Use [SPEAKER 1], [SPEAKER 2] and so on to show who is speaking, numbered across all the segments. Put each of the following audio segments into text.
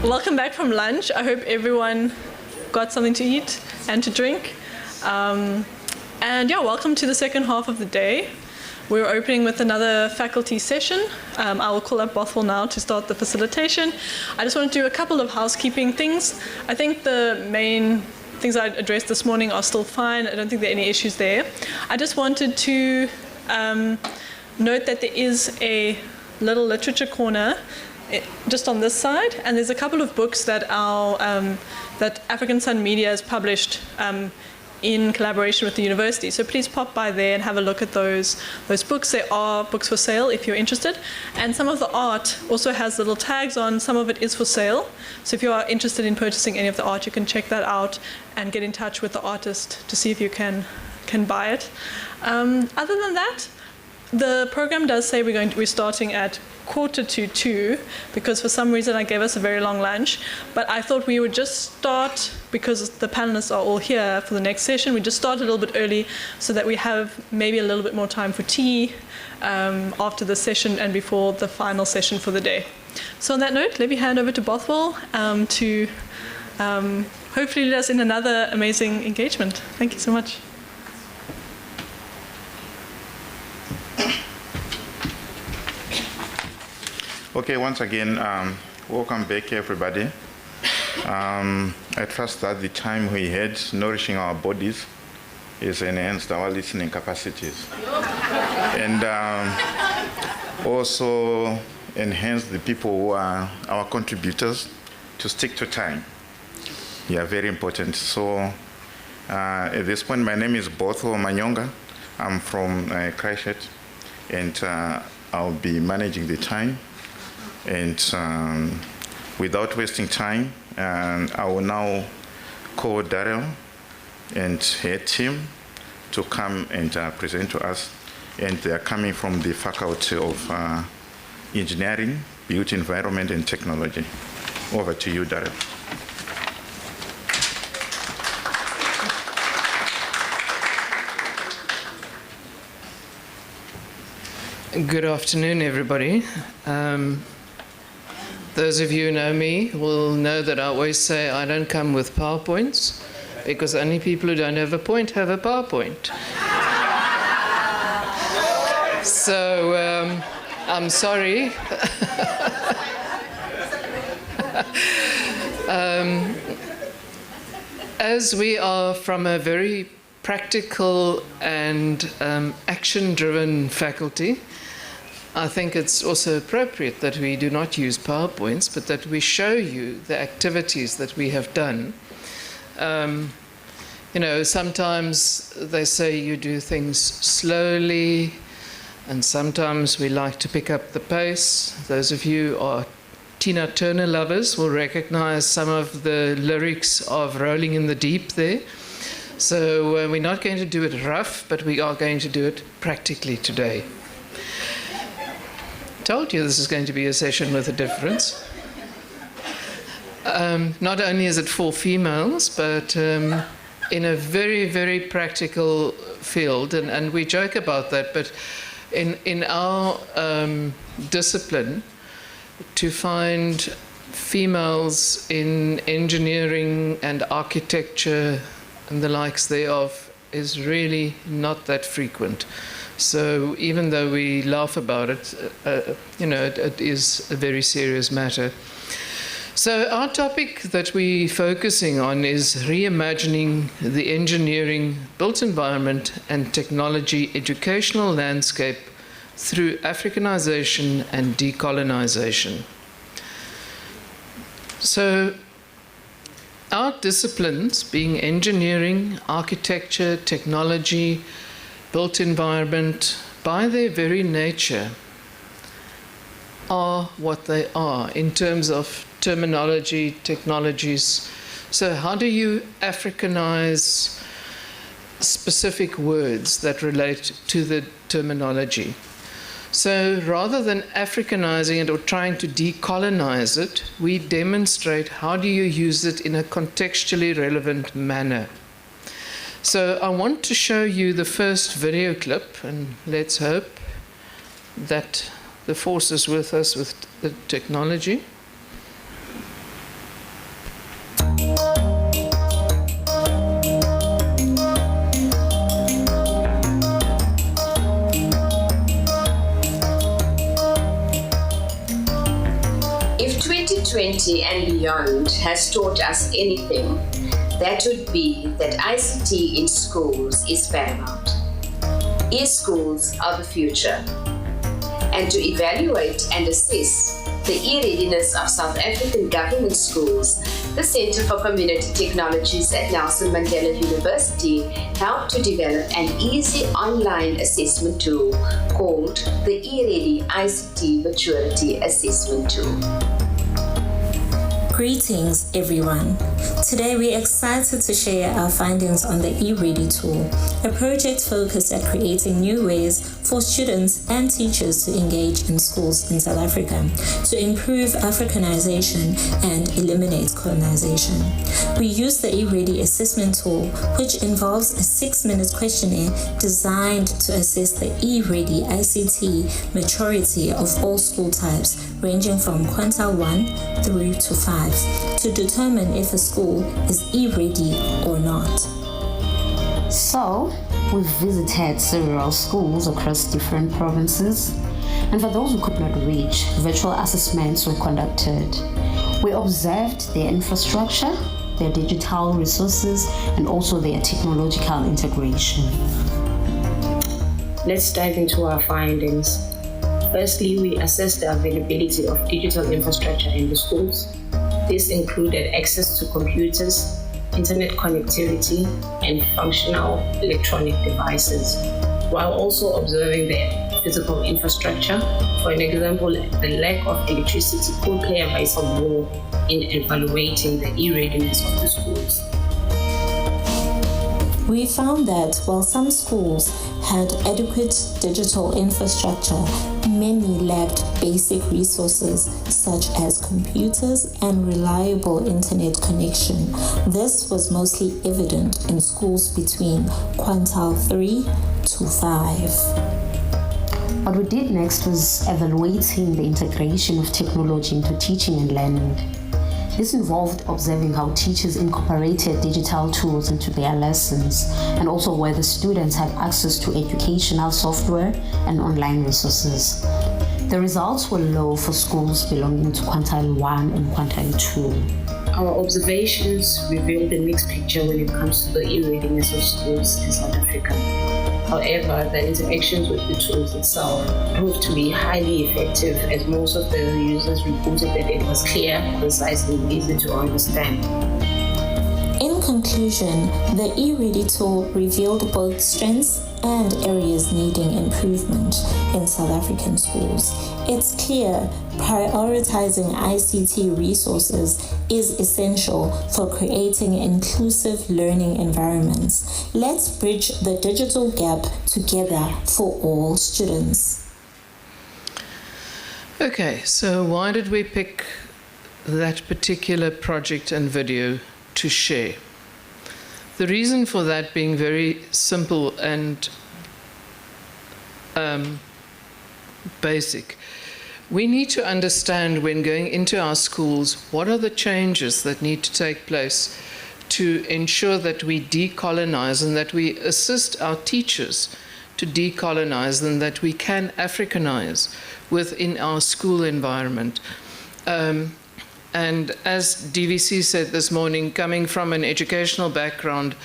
[SPEAKER 1] Welcome back from lunch. I hope everyone got something to eat and to drink. And yeah, welcome to the second half of the day. We're opening with another faculty session. I will call up Bothwell now to start the facilitation. I just want to do a couple of housekeeping things. I think the main things I addressed this morning are still fine. I don't think there are any issues there. I just wanted to note that there is a little literature corner just on this side, and there's a couple of books that that African Sun Media has published in collaboration with the university. So please pop by there and have a look at those books. They are books for sale if you're interested. And some of the art also has little tags on. Some of it is for sale. So if you are interested in purchasing any of the art, you can check that out and get in touch with the artist to see if you can buy it. Other than that, the program does say we're starting at 1:45 because for some reason I gave us a very long lunch. But I thought we would just start, because the panelists are all here for the next session, we just start a little bit early so that we have maybe a little bit more time for tea after the session and before the final session for the day. So on that note, let me hand over to Bothwell to hopefully lead us in another amazing engagement. Thank you so much.
[SPEAKER 2] Okay, once again, welcome back, everybody. I trust that the time we had nourishing our bodies is enhanced our listening capacities. And also enhanced the people who are our contributors to stick to time. Yeah, very important. So at this point, my name is Bothwell Manyonga. I'm from Christchurch, and I'll be managing the time. And without wasting time, I will now call Daryl and her team to come and present to us. And they are coming from the Faculty of Engineering, Built Environment and Technology. Over to you, Daryl.
[SPEAKER 3] Good afternoon, everybody. Those of you who know me will know that I always say I don't come with PowerPoints, because only people who don't have a point have a PowerPoint. So I'm sorry. As we are from a very practical and action-driven faculty, I think it's also appropriate that we do not use PowerPoints, but that we show you the activities that we have done. You know, sometimes they say you do things slowly, and sometimes we like to pick up the pace. Those of you who are Tina Turner lovers will recognize some of the lyrics of Rolling in the Deep there. So we're not going to do it rough, but we are going to do it practically today. Told you this is going to be a session with a difference. Not only is it for females, but in a very, very practical field, and we joke about that, but in our discipline, to find females in engineering and architecture and the likes thereof is really not that frequent. So even though we laugh about it, you know, it is a very serious matter. So our topic that we're focusing on is reimagining the engineering, built environment and technology educational landscape through Africanization and decolonisation. So our disciplines, being engineering, architecture, technology, built environment, by their very nature, are what they are in terms of terminology, technologies. So how do you Africanize specific words that relate to the terminology? So rather than Africanizing it or trying to decolonize it, we demonstrate how do you use it in a contextually relevant manner. So I want to show you the first video clip, and let's hope that the force is with us with the technology.
[SPEAKER 4] 2020 and beyond has taught us anything, that would be that ICT in schools is paramount. E-schools are the future. And to evaluate and assess the e-readiness of South African government schools, the Center for Community Technologies at Nelson Mandela University helped to develop an easy online assessment tool called the eReady ICT Maturity Assessment Tool.
[SPEAKER 5] Greetings, everyone. Today we're excited to share our findings on the eReady tool, a project focused at creating new ways for students and teachers to engage in schools in South Africa to improve Africanization and eliminate colonization. We use the eReady assessment tool, which involves a 6-minute questionnaire designed to assess the eReady ICT maturity of all school types, ranging from quintile 1 through to 5, to determine if a school is e-ready or not.
[SPEAKER 6] So, we've visited several schools across different provinces, and for those who could not reach, virtual assessments were conducted. We observed their infrastructure, their digital resources, and also their technological integration.
[SPEAKER 7] Let's dive into our findings. Firstly, we assessed the availability of digital infrastructure in the schools. This included access to computers, internet connectivity, and functional electronic devices, while also observing the physical infrastructure. For an example, the lack of electricity could play a vital role in evaluating the e-readiness of the schools.
[SPEAKER 5] We found that while some schools had adequate digital infrastructure, many lacked basic resources such as computers and reliable internet connection. This was mostly evident in schools between quintile 3 to 5.
[SPEAKER 6] What we did next was evaluating the integration of technology into teaching and learning. This involved observing how teachers incorporated digital tools into their lessons, and also whether students had access to educational software and online resources. The results were low for schools belonging to quintile 1 and quintile 2.
[SPEAKER 7] Our observations revealed a mixed picture when it comes to the e-readiness of schools in South Africa. However, the interactions with the tools itself proved to be highly effective, as most of the users reported that it was clear, concise, and easy to understand.
[SPEAKER 5] In conclusion, the eReady tool revealed both strengths and areas needing improvement in South African schools. It's clear prioritizing ICT resources is essential for creating inclusive learning environments. Let's bridge the digital gap together for all students.
[SPEAKER 3] Okay, so why did we pick that particular project and video to share? The reason for that being very simple and basic. We need to understand, when going into our schools, what are the changes that need to take place to ensure that we decolonize and that we assist our teachers to decolonize and that we can Africanize within our school environment. And as DVC said this morning, coming from an educational background,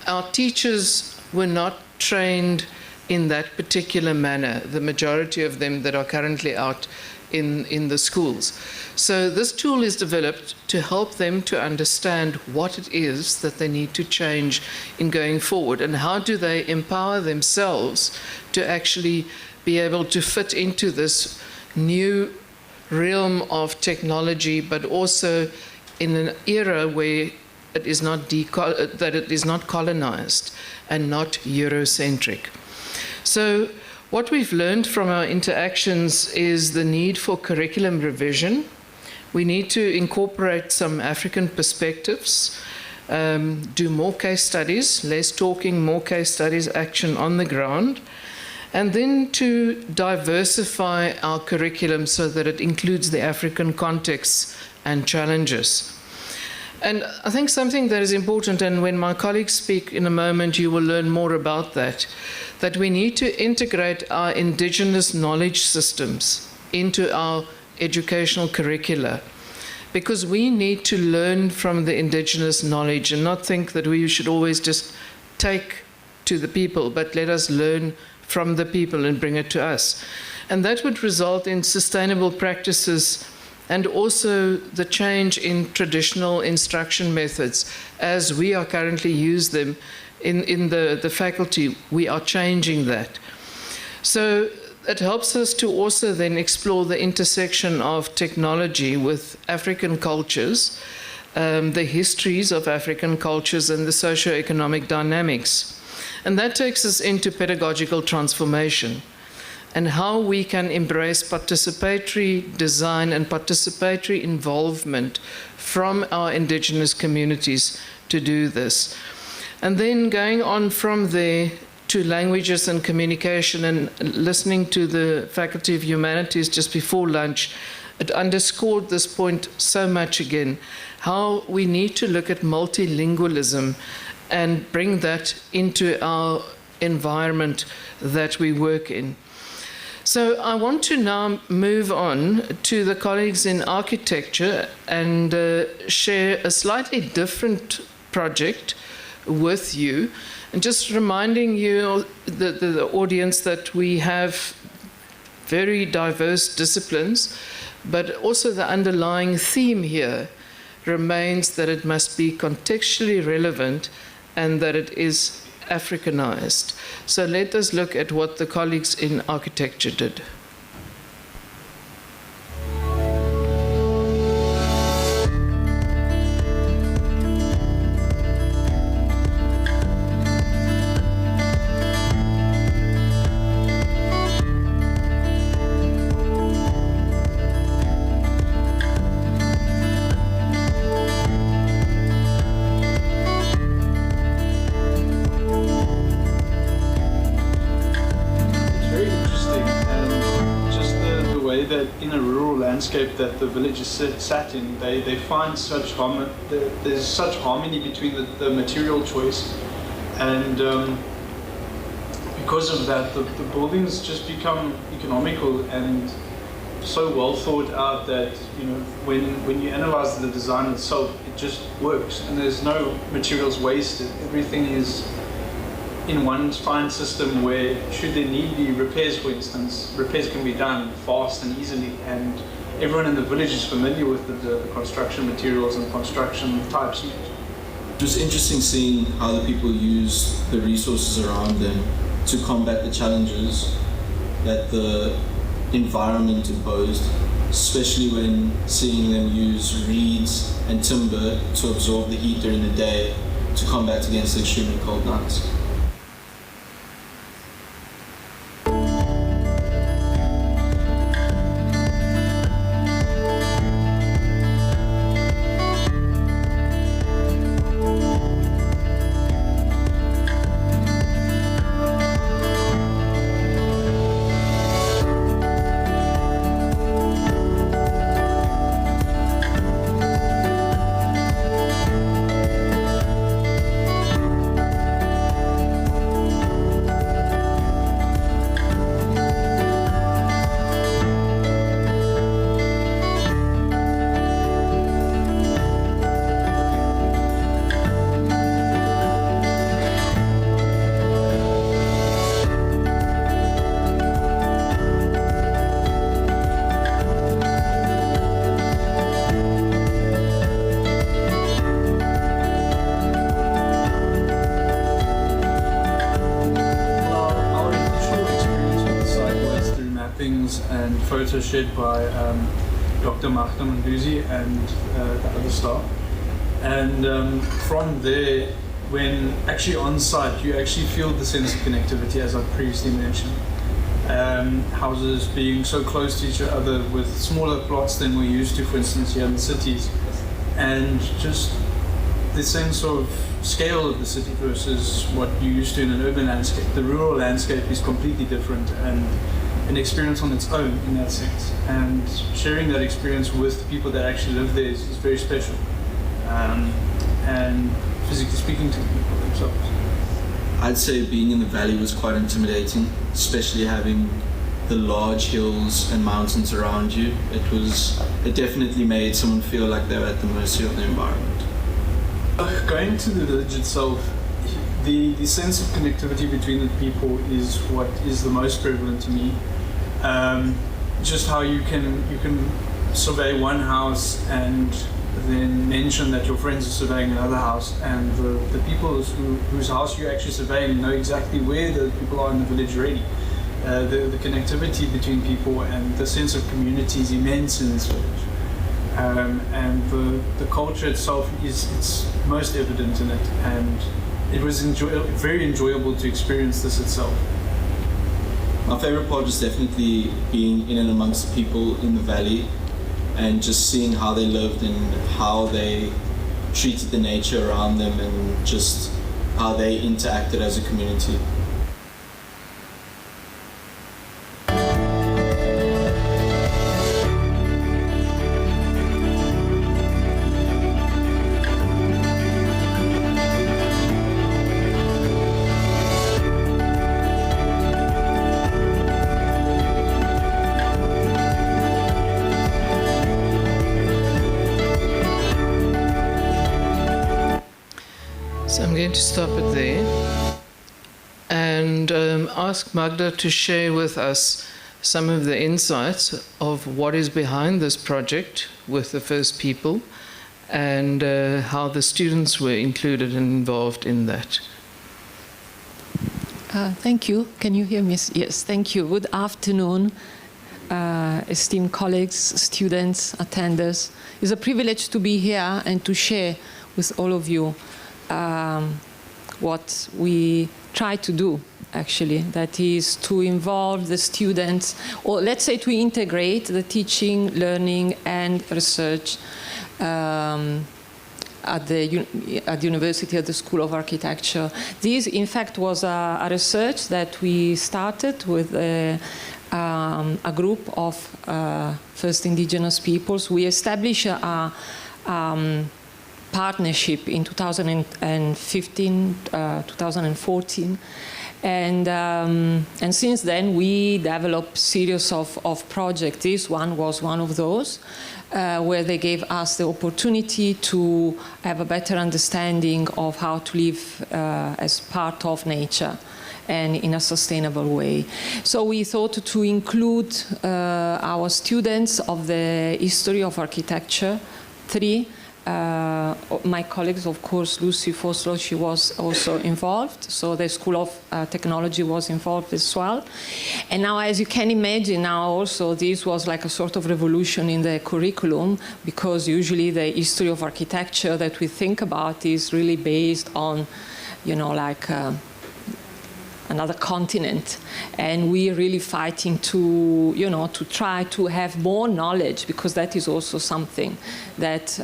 [SPEAKER 3] our teachers were not trained in that particular manner, the majority of them that are currently out in the schools. So this tool is developed to help them to understand what it is that they need to change in going forward, and how do they empower themselves to actually be able to fit into this new realm of technology, but also in an era where it is not colonized and not Eurocentric. So what we've learned from our interactions is the need for curriculum revision. We need to incorporate some African perspectives, do more case studies, less talking, more case studies, action on the ground, and then to diversify our curriculum so that it includes the African contexts and challenges. And I think something that is important, and when my colleagues speak in a moment, you will learn more about that we need to integrate our indigenous knowledge systems into our educational curricula. because we need to learn from the indigenous knowledge and not think that we should always just take to the people, but let us learn from the people and bring it to us. And that would result in sustainable practices and also the change in traditional instruction methods as we are currently use them in the faculty. We are changing that. So it helps us to also then explore the intersection of technology with African cultures, the histories of African cultures and the socio-economic dynamics. And that takes us into pedagogical transformation and how we can embrace participatory design and participatory involvement from our indigenous communities to do this. And then going on from there to languages and communication, and listening to the Faculty of Humanities just before lunch, it underscored this point so much again, how we need to look at multilingualism and bring that into our environment that we work in. So I want to now move on to the colleagues in architecture and share a slightly different project with you. And just reminding you, the audience, that we have very diverse disciplines, but also the underlying theme here remains that it must be contextually relevant and that it is Africanized. So let us look at what the colleagues in architecture did.
[SPEAKER 8] That the villagers sat in, they find such there's such harmony between the material choice, and because of that, the buildings just become economical and so well thought out that, you know, when you analyze the design itself, it just works and there's no materials wasted. Everything is in one fine system where, should there need be repairs, for instance, repairs can be done fast and easily, and everyone in the village is familiar with the construction materials and construction types used.
[SPEAKER 9] It was interesting seeing how the people use the resources around them to combat the challenges that the environment imposed, especially when seeing them use reeds and timber to absorb the heat during the day to combat against the extremely cold nights. Photos shared by Dr. Magda Manduzi and the other staff. And from there, when actually on site, you actually feel the sense of connectivity, as I previously mentioned. Houses being so close to each other with smaller plots than we're used to, for instance, here in the cities. And just the sense of scale of the city versus what you're used to in an urban landscape. The rural landscape is completely different and an experience on its own in that sense. And sharing that experience with the people that actually live there is very special. And physically speaking to the people themselves. I'd say being in the valley was quite intimidating, especially having
[SPEAKER 10] the large hills and mountains around you. It definitely made someone feel like they were at the mercy of the environment.
[SPEAKER 9] Going to the village itself, the sense of connectivity between the people is what is the most prevalent to me. Just how you can survey one house and then mention that your friends are surveying another house, and the people whose house you're actually surveying know exactly where the people are in the village already. The connectivity between people and the sense of community is immense in this village. And the culture itself it's most evident in it, and it was very enjoyable to experience this itself.
[SPEAKER 10] My favorite part was definitely being in and amongst the people in the valley and just seeing how they lived and how they treated the nature around them and just how they interacted as a community.
[SPEAKER 3] So I'm going to stop it there and ask Magda to share with us some of the insights of what is behind this project with the First People and how the students were included and involved in that.
[SPEAKER 11] Thank you. Can you hear me? Yes, thank you. Good afternoon, esteemed colleagues, students, attenders. It's a privilege to be here and to share with all of you what we try to do, actually. That is to involve the students, or let's say to integrate the teaching, learning, and research at the university, at the School of Architecture. This, in fact, was a research that we started with a group of first indigenous peoples. We established a partnership in 2015, 2014. And since then, we developed a series of projects. This one was one of those, where they gave us the opportunity to have a better understanding of how to live as part of nature and in a sustainable way. So we thought to include our students of the history of architecture, 3. My colleagues, of course, Lucy Foslo, she was also involved. So the School of Technology was involved as well. And now, as you can imagine, now also this was like a sort of revolution in the curriculum, because usually the history of architecture that we think about is really based on, you know, like another continent, and we're really fighting to, you know, to try to have more knowledge, because that is also something that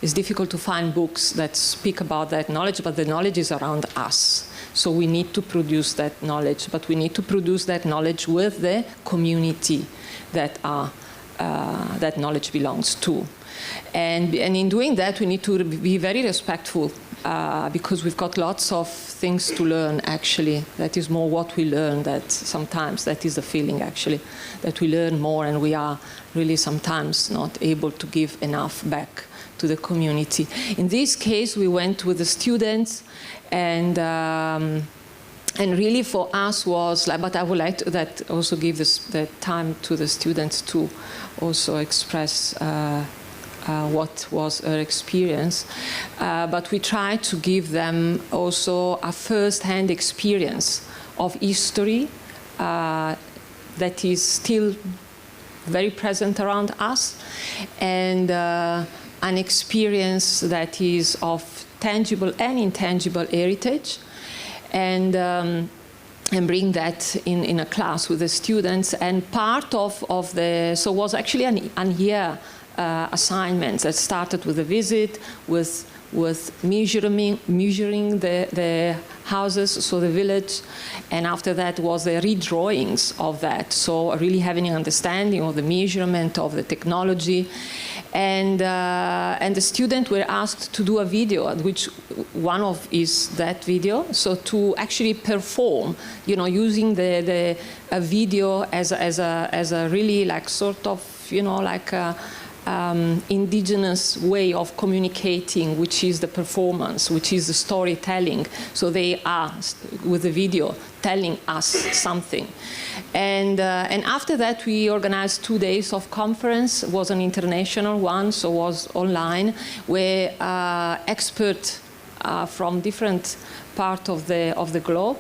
[SPEAKER 11] is difficult to find books that speak about that knowledge, but the knowledge is around us. So we need to produce that knowledge, but we need to produce that knowledge with the community that that knowledge belongs to. And in doing that, we need to be very respectful, because we've got lots of things to learn, actually. That is more what we learn, that sometimes that is the feeling, actually, that we learn more and we are really sometimes not able to give enough back to the community. In this case, we went with the students, and really for us was like, but I would like to that also give the time to the students to also express what was her experience, but we tried to give them also a first-hand experience of history that is still very present around us, and an experience that is of tangible and intangible heritage, and bring that in a class with the students. And part of the, so was actually an year assignments that started with a visit, with measuring the houses, so the village, and after that was the redrawings of that. So really having an understanding of the measurement of the technology, And the students were asked to do a video, which one of is that video. So to actually perform, you know, using a video as a really like sort of, you know, like a indigenous way of communicating, which is the performance, which is the storytelling. So they are, with the video, telling us something. And after that, we organized 2 days of conference. It was an international one, so it was online, where experts from different parts of the globe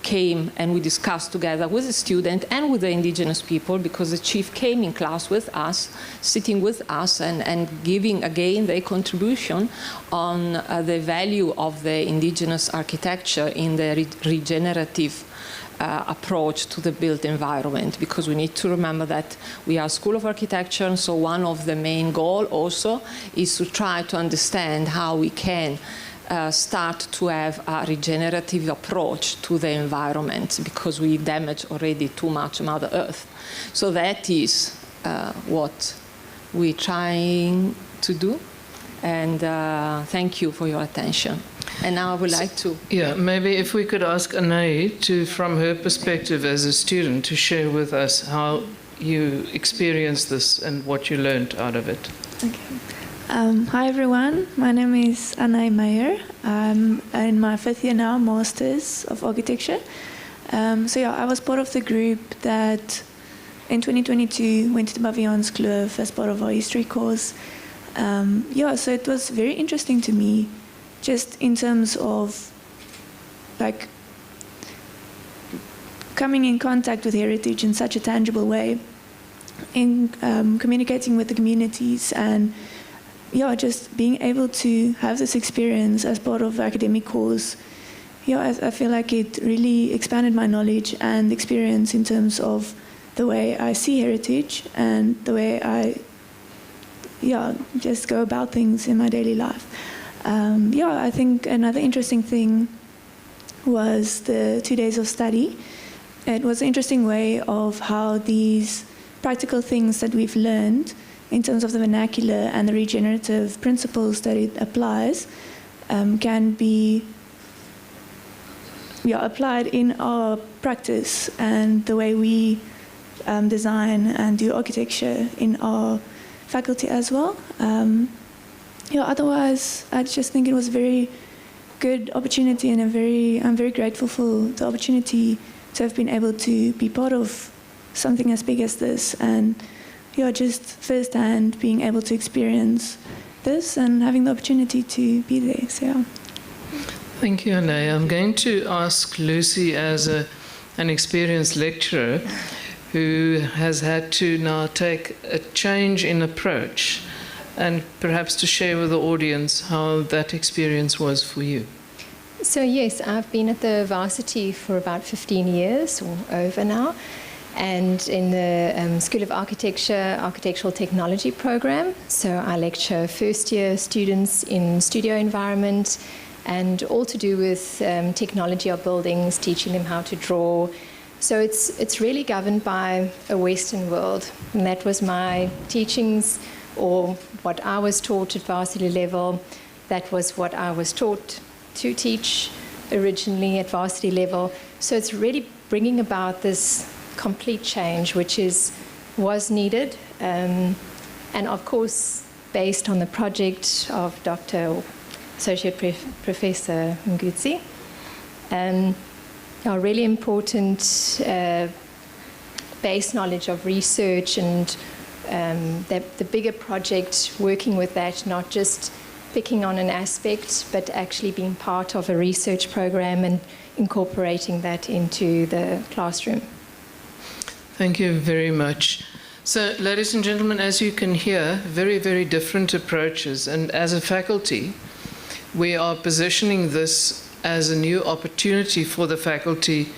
[SPEAKER 11] came, and we discussed together with the student and with the indigenous people, because the chief came in class with us, sitting with us and giving again their contribution on the value of the indigenous architecture in the regenerative approach to the built environment, because we need to remember that we are a school of architecture, and so one of the main goals also is to try to understand how we can start to have a regenerative approach to the environment, because we damage already too much Mother Earth. So that is what we're trying to do. And thank you for your attention. And now I would like to...
[SPEAKER 3] Yeah, maybe if we could ask Anai to, from her perspective as a student, to share with us how you experienced this and what you learned out of it.
[SPEAKER 12] Okay. Hi everyone, my name is Anai Meyer. I'm in my 5th year now, Masters of Architecture. So yeah, I was part of the group that in 2022 went to the Baviaans Kloof as part of our history course. Yeah, so it was very interesting to me, just in terms of like coming in contact with heritage in such a tangible way, in communicating with the communities, and yeah, just being able to have this experience as part of academic course. Yeah, I feel like it really expanded my knowledge and experience in terms of the way I see heritage and the way I, yeah, just go about things in my daily life. Yeah, I think another interesting thing was the 2 days of study. It was an interesting way of how these practical things that we've learned in terms of the vernacular and the regenerative principles that it applies can be applied in our practice and the way we design and do architecture in our faculty as well. Otherwise, I just think it was a very good opportunity, and I'm very grateful for the opportunity to have been able to be part of something as big as this, and just firsthand being able to experience this and having the opportunity to be there. So, yeah.
[SPEAKER 3] Thank you, Anai. I'm going to ask Lucy, as an experienced lecturer who has had to now take a change in approach, and perhaps to share with the audience how that experience was for you.
[SPEAKER 13] So yes, I've been at the varsity for about 15 years or over now, and in the School of Architecture, Architectural Technology program. So I lecture first-year students in studio environment, and all to do with technology of buildings, teaching them how to draw. So it's really governed by a Western world, and that was my teachings, or what I was taught at varsity level. That was what I was taught to teach originally at varsity level. So it's really bringing about this complete change, which was needed, and of course based on the project of Dr. Associate Professor Ngutsi. A really important base knowledge of research, and the bigger project, working with that, not just picking on an aspect, but actually being part of a research program and incorporating that into the classroom.
[SPEAKER 3] Thank you very much. So, ladies and gentlemen, as you can hear, very, very different approaches. And as a faculty, we are positioning this as a new opportunity for the faculty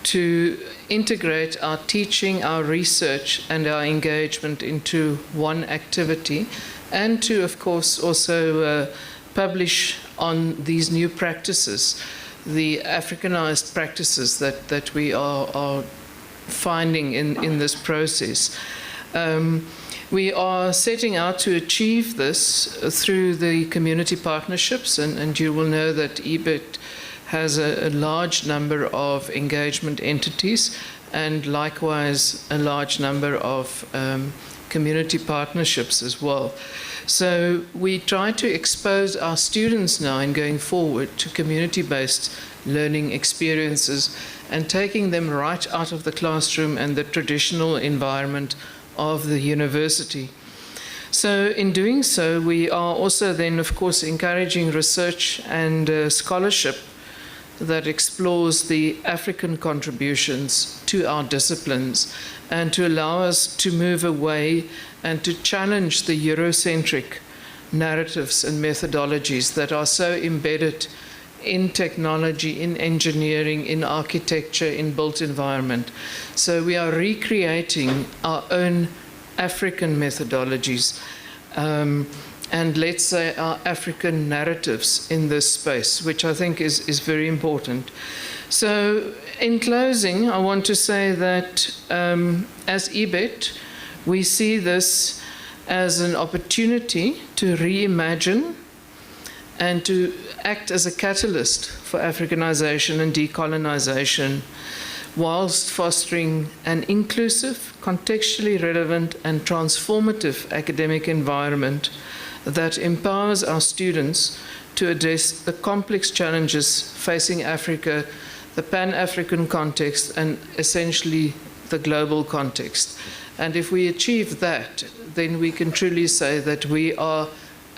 [SPEAKER 3] to integrate our teaching, our research, and our engagement into one activity, and to, of course, also publish on these new practices, the Africanized practices that we are finding in this process. We are setting out to achieve this through the community partnerships, and you will know that AfDeP has a large number of engagement entities and likewise a large number of community partnerships as well. So we try to expose our students now in going forward to community-based learning experiences and taking them right out of the classroom and the traditional environment of the university. So in doing so, we are also then, of course, encouraging research and scholarship that explores the African contributions to our disciplines and to allow us to move away and to challenge the Eurocentric narratives and methodologies that are so embedded in technology, in engineering, in architecture, in built environment. So we are recreating our own African methodologies and let's say our African narratives in this space, which I think is very important. So in closing, I want to say that as AfDeP, we see this as an opportunity to reimagine and to act as a catalyst for Africanization and decolonisation, whilst fostering an inclusive, contextually relevant and transformative academic environment that empowers our students to address the complex challenges facing Africa, the Pan-African context, and essentially the global context. And if we achieve that, then we can truly say that we are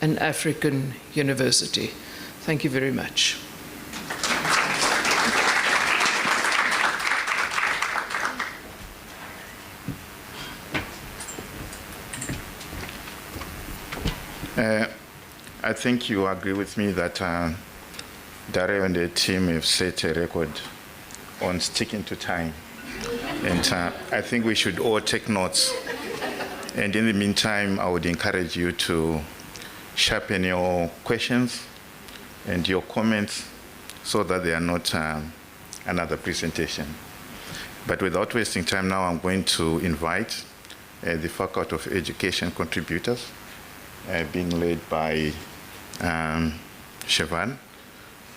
[SPEAKER 3] an African university. Thank you very much.
[SPEAKER 2] I think you agree with me that Dario and the team have set a record on sticking to time. And I think we should all take notes. And in the meantime, I would encourage you to sharpen your questions and your comments so that they are not another presentation. But without wasting time now, I'm going to invite the Faculty of Education contributors, being led by Siobhan,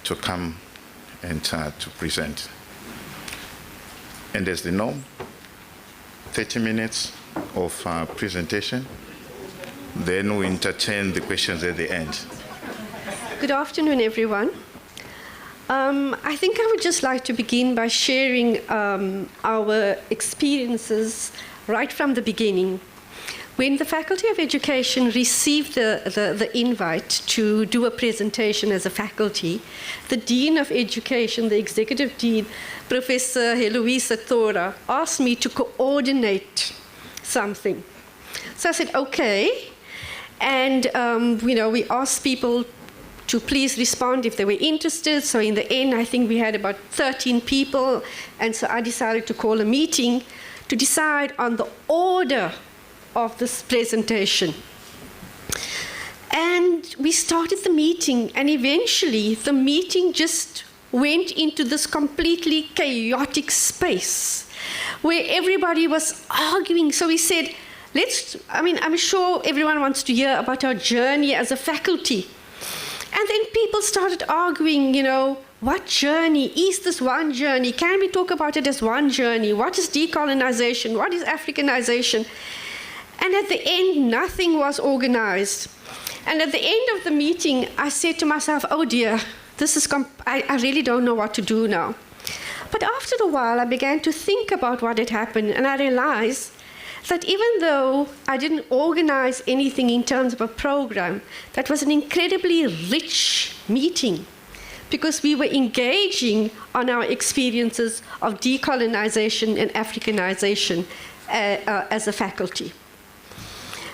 [SPEAKER 2] to come and to present. And as the norm, 30 minutes of presentation, then we entertain the questions at the end.
[SPEAKER 14] Good afternoon, everyone. I think I would just like to begin by sharing our experiences right from the beginning. When the Faculty of Education received the invite to do a presentation as a faculty, the Dean of Education, the Executive Dean, Professor Heloisa Thora, asked me to coordinate something. So I said, okay. And, we asked people to please respond if they were interested. So in the end, I think we had about 13 people. And so I decided to call a meeting to decide on the order of this presentation. And we started the meeting, and eventually the meeting just went into this completely chaotic space where everybody was arguing. So we said, I'm sure everyone wants to hear about our journey as a faculty. And then people started arguing, what journey? Is this one journey? Can we talk about it as one journey? What is decolonization? What is Africanization? And at the end, nothing was organized. And at the end of the meeting, I said to myself, oh dear, I really don't know what to do now. But after a while, I began to think about what had happened, and I realized that even though I didn't organize anything in terms of a program, that was an incredibly rich meeting, because we were engaging on our experiences of decolonization and Africanization as a faculty.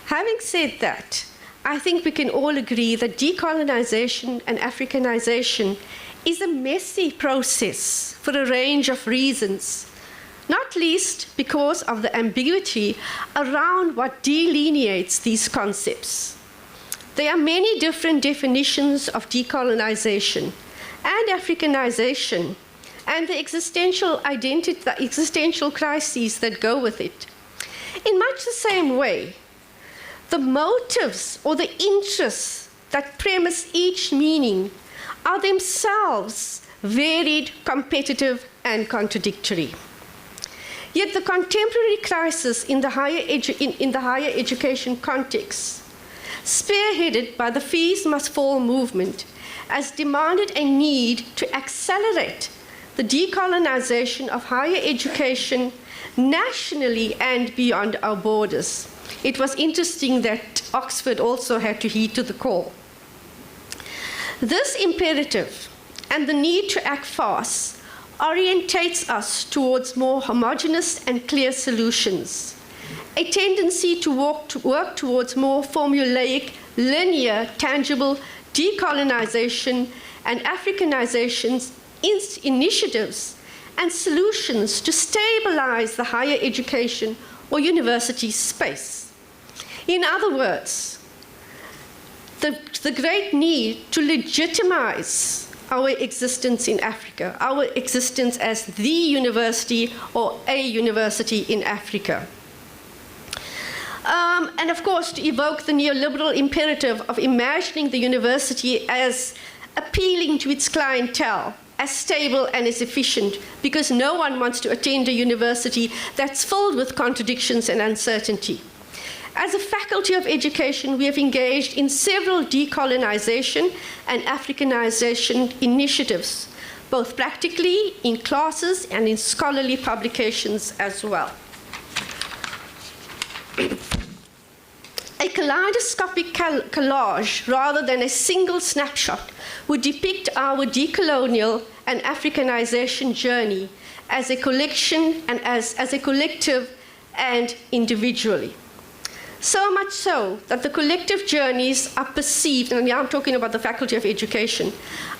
[SPEAKER 14] Having said that, I think we can all agree that decolonization and Africanization is a messy process for a range of reasons, not least because of the ambiguity around what delineates these concepts. There are many different definitions of decolonization and Africanization, and the existential crises that go with it. In much the same way, the motives or the interests that premise each meaning are themselves varied, competitive, and contradictory. Yet the contemporary crisis in the higher education context, spearheaded by the Fees Must Fall movement, has demanded a need to accelerate the decolonisation of higher education nationally and beyond our borders. It was interesting that Oxford also had to heed to the call. This imperative and the need to act fast orientates us towards more homogeneous and clear solutions, a tendency to work towards more formulaic, linear, tangible decolonisation and Africanisation initiatives and solutions to stabilise the higher education or university space. In other words, the great need to legitimise our existence in Africa, our existence as the university or a university in Africa. And of course, to evoke the neoliberal imperative of imagining the university as appealing to its clientele, as stable and as efficient, because no one wants to attend a university that's filled with contradictions and uncertainty. As a Faculty of Education, we have engaged in several decolonisation and Africanisation initiatives, both practically in classes and in scholarly publications as well. A kaleidoscopic collage, rather than a single snapshot, would depict our decolonial and Africanization journey as a collection and as a collective and individually. So much so that the collective journeys are perceived, and now I'm talking about the Faculty of Education,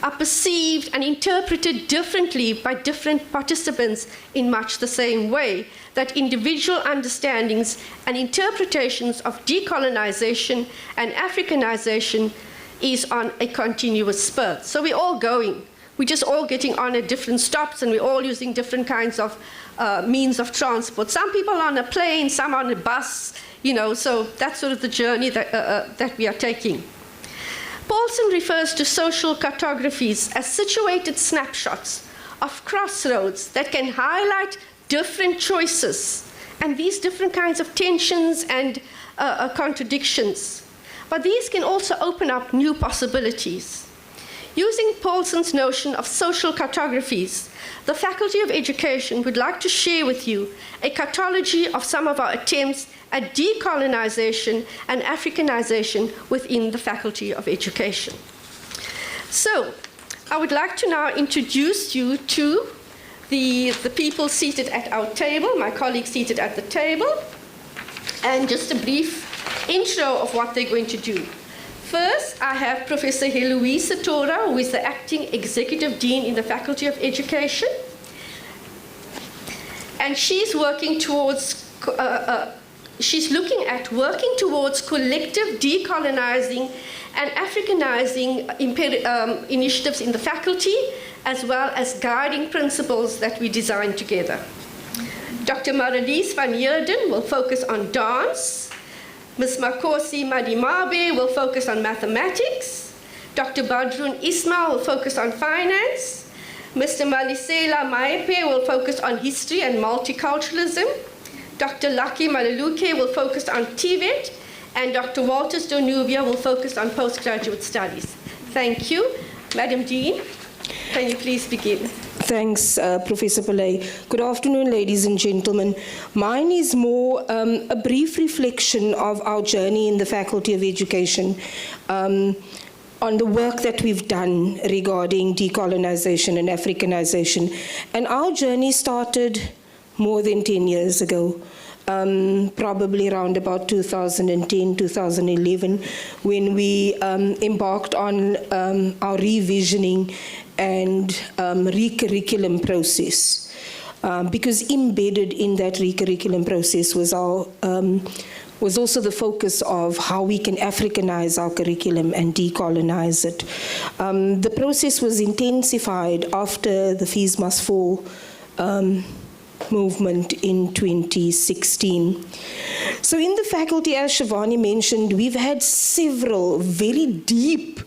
[SPEAKER 14] are perceived and interpreted differently by different participants in much the same way that individual understandings and interpretations of decolonisation and Africanization is on a continuous spur. So we're all going. We're just all getting on at different stops, and we're all using different kinds of means of transport. Some people on a plane, some on a bus, you know, so that's sort of the journey that we are taking. Paulson refers to social cartographies as situated snapshots of crossroads that can highlight different choices and these different kinds of tensions and contradictions. But these can also open up new possibilities. Using Paulson's notion of social cartographies, the Faculty of Education would like to share with you a cartology of some of our attempts at decolonisation and Africanization within the Faculty of Education. So, I would like to now introduce you to the people seated at our table, my colleagues seated at the table, and just a brief intro of what they're going to do. First, I have Professor Heloise Tora, who is the Acting Executive Dean in the Faculty of Education. And she's working towards, she's looking at working towards collective decolonising and Africanizing initiatives in the faculty, as well as guiding principles that we design together. Dr. Marlies van Heerden will focus on dance. Ms. Makosi Madimabe will focus on mathematics. Dr. Badrun Ismail will focus on finance. Mr. Malisela Maepe will focus on history and multiculturalism. Dr. Lucky Malaluke will focus on TVET. And Dr. Walters Donubia will focus on postgraduate studies. Thank you. Madam Dean, can you please begin?
[SPEAKER 15] Thanks, Professor Pillay. Good afternoon, ladies and gentlemen. Mine is more a brief reflection of our journey in the Faculty of Education on the work that we've done regarding decolonisation and Africanization. And our journey started more than 10 years ago. Probably around about 2010, 2011, when we embarked on our revisioning and recurriculum process. Because embedded in that recurriculum process was also the focus of how we can Africanize our curriculum and decolonize it. The process was intensified after the Fees Must Fall movement in 2016. So in the faculty, as Shivani mentioned, we've had several very deep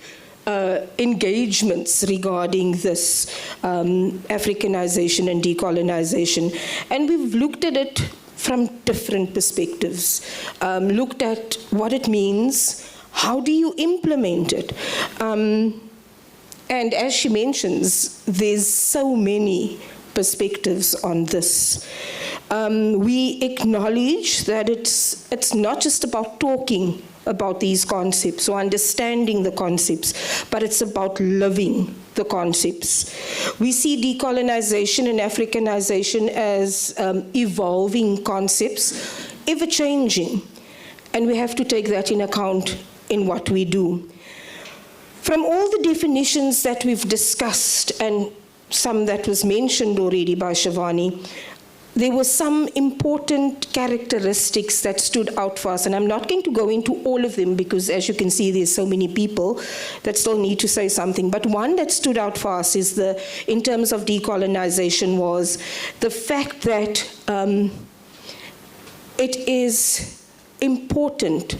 [SPEAKER 15] engagements regarding this Africanization and decolonization. And we've looked at it from different perspectives, looked at what it means, how do you implement it? And as she mentions, there's so many perspectives on this. We acknowledge that it's not just about talking about these concepts or understanding the concepts, but it's about living the concepts. We see decolonization and Africanization as evolving concepts, ever-changing, and we have to take that in account in what we do. From all the definitions that we've discussed, and some that was mentioned already by Shivani, there were some important characteristics that stood out for us, and I'm not going to go into all of them because, as you can see, there's so many people that still need to say something. But one that stood out for us is in terms of decolonization, was the fact that it is important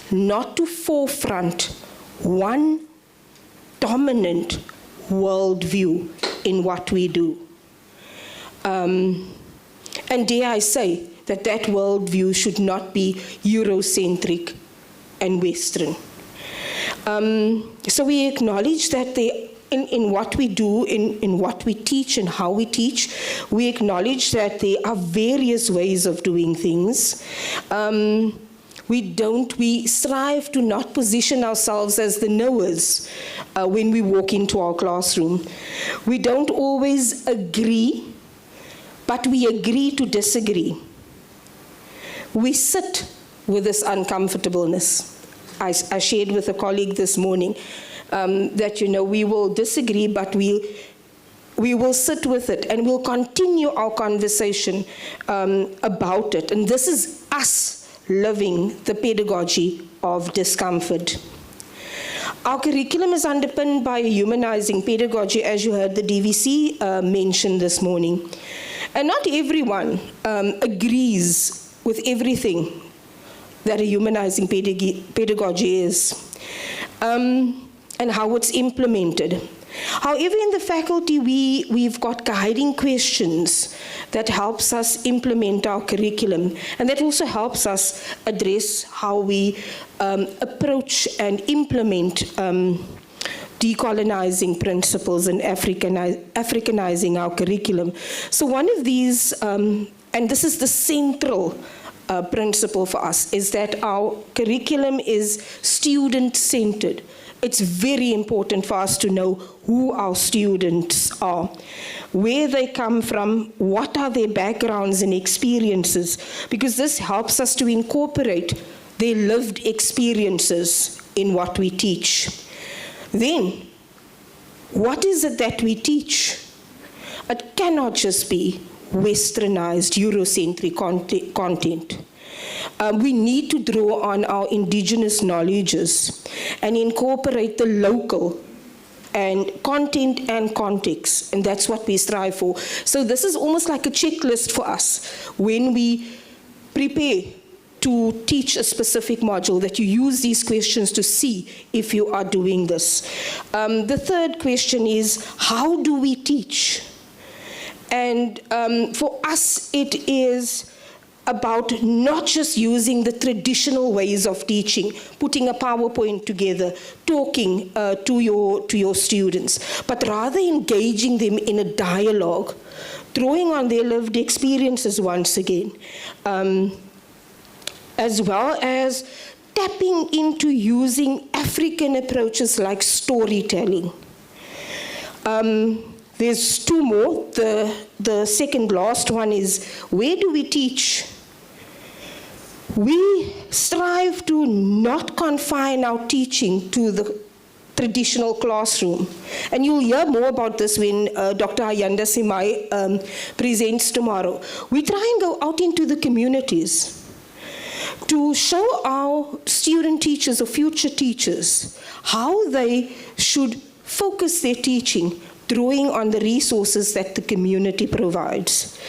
[SPEAKER 15] not to forefront one dominant worldview in what we do. And dare I say that worldview should not be Eurocentric and Western. So we acknowledge that in what we do, in what we teach and how we teach, we acknowledge that there are various ways of doing things. We strive to not position ourselves as the knowers when we walk into our classroom. We don't always agree, but we agree to disagree. We sit with this uncomfortableness. I shared with a colleague this morning that, we will disagree, but we will sit with it and we'll continue our conversation about it. And this is us living the pedagogy of discomfort. Our curriculum is underpinned by a humanizing pedagogy, as you heard the DVC mention this morning. And not everyone agrees with everything that a humanizing pedagogy is and how it's implemented. However, in the faculty, we've got guiding questions that helps us implement our curriculum, and that also helps us address how we approach and implement decolonizing principles and Africanizing our curriculum. So one of these, and this is the central principle for us, is that our curriculum is student-centered. It's very important for us to know who our students are, where they come from, what are their backgrounds and experiences, because this helps us to incorporate their lived experiences in what we teach. Then, what is it that we teach? It cannot just be westernized, Eurocentric content. We need to draw on our indigenous knowledges and incorporate the local and content and context, and that's what we strive for. So this is almost like a checklist for us when we prepare to teach a specific module, that you use these questions to see if you are doing this. The third question is, how do we teach? And for us, it is about not just using the traditional ways of teaching, putting a PowerPoint together, talking to your students, but rather engaging them in a dialogue, drawing on their lived experiences once again, as well as tapping into using African approaches like storytelling. There's two more. The second last one is, where do we teach? We strive to not confine our teaching to the traditional classroom. And you'll hear more about this when Dr. Ayanda Simai presents tomorrow. We try and go out into the communities to show our student teachers or future teachers how they should focus their teaching drawing on the resources that the community provides.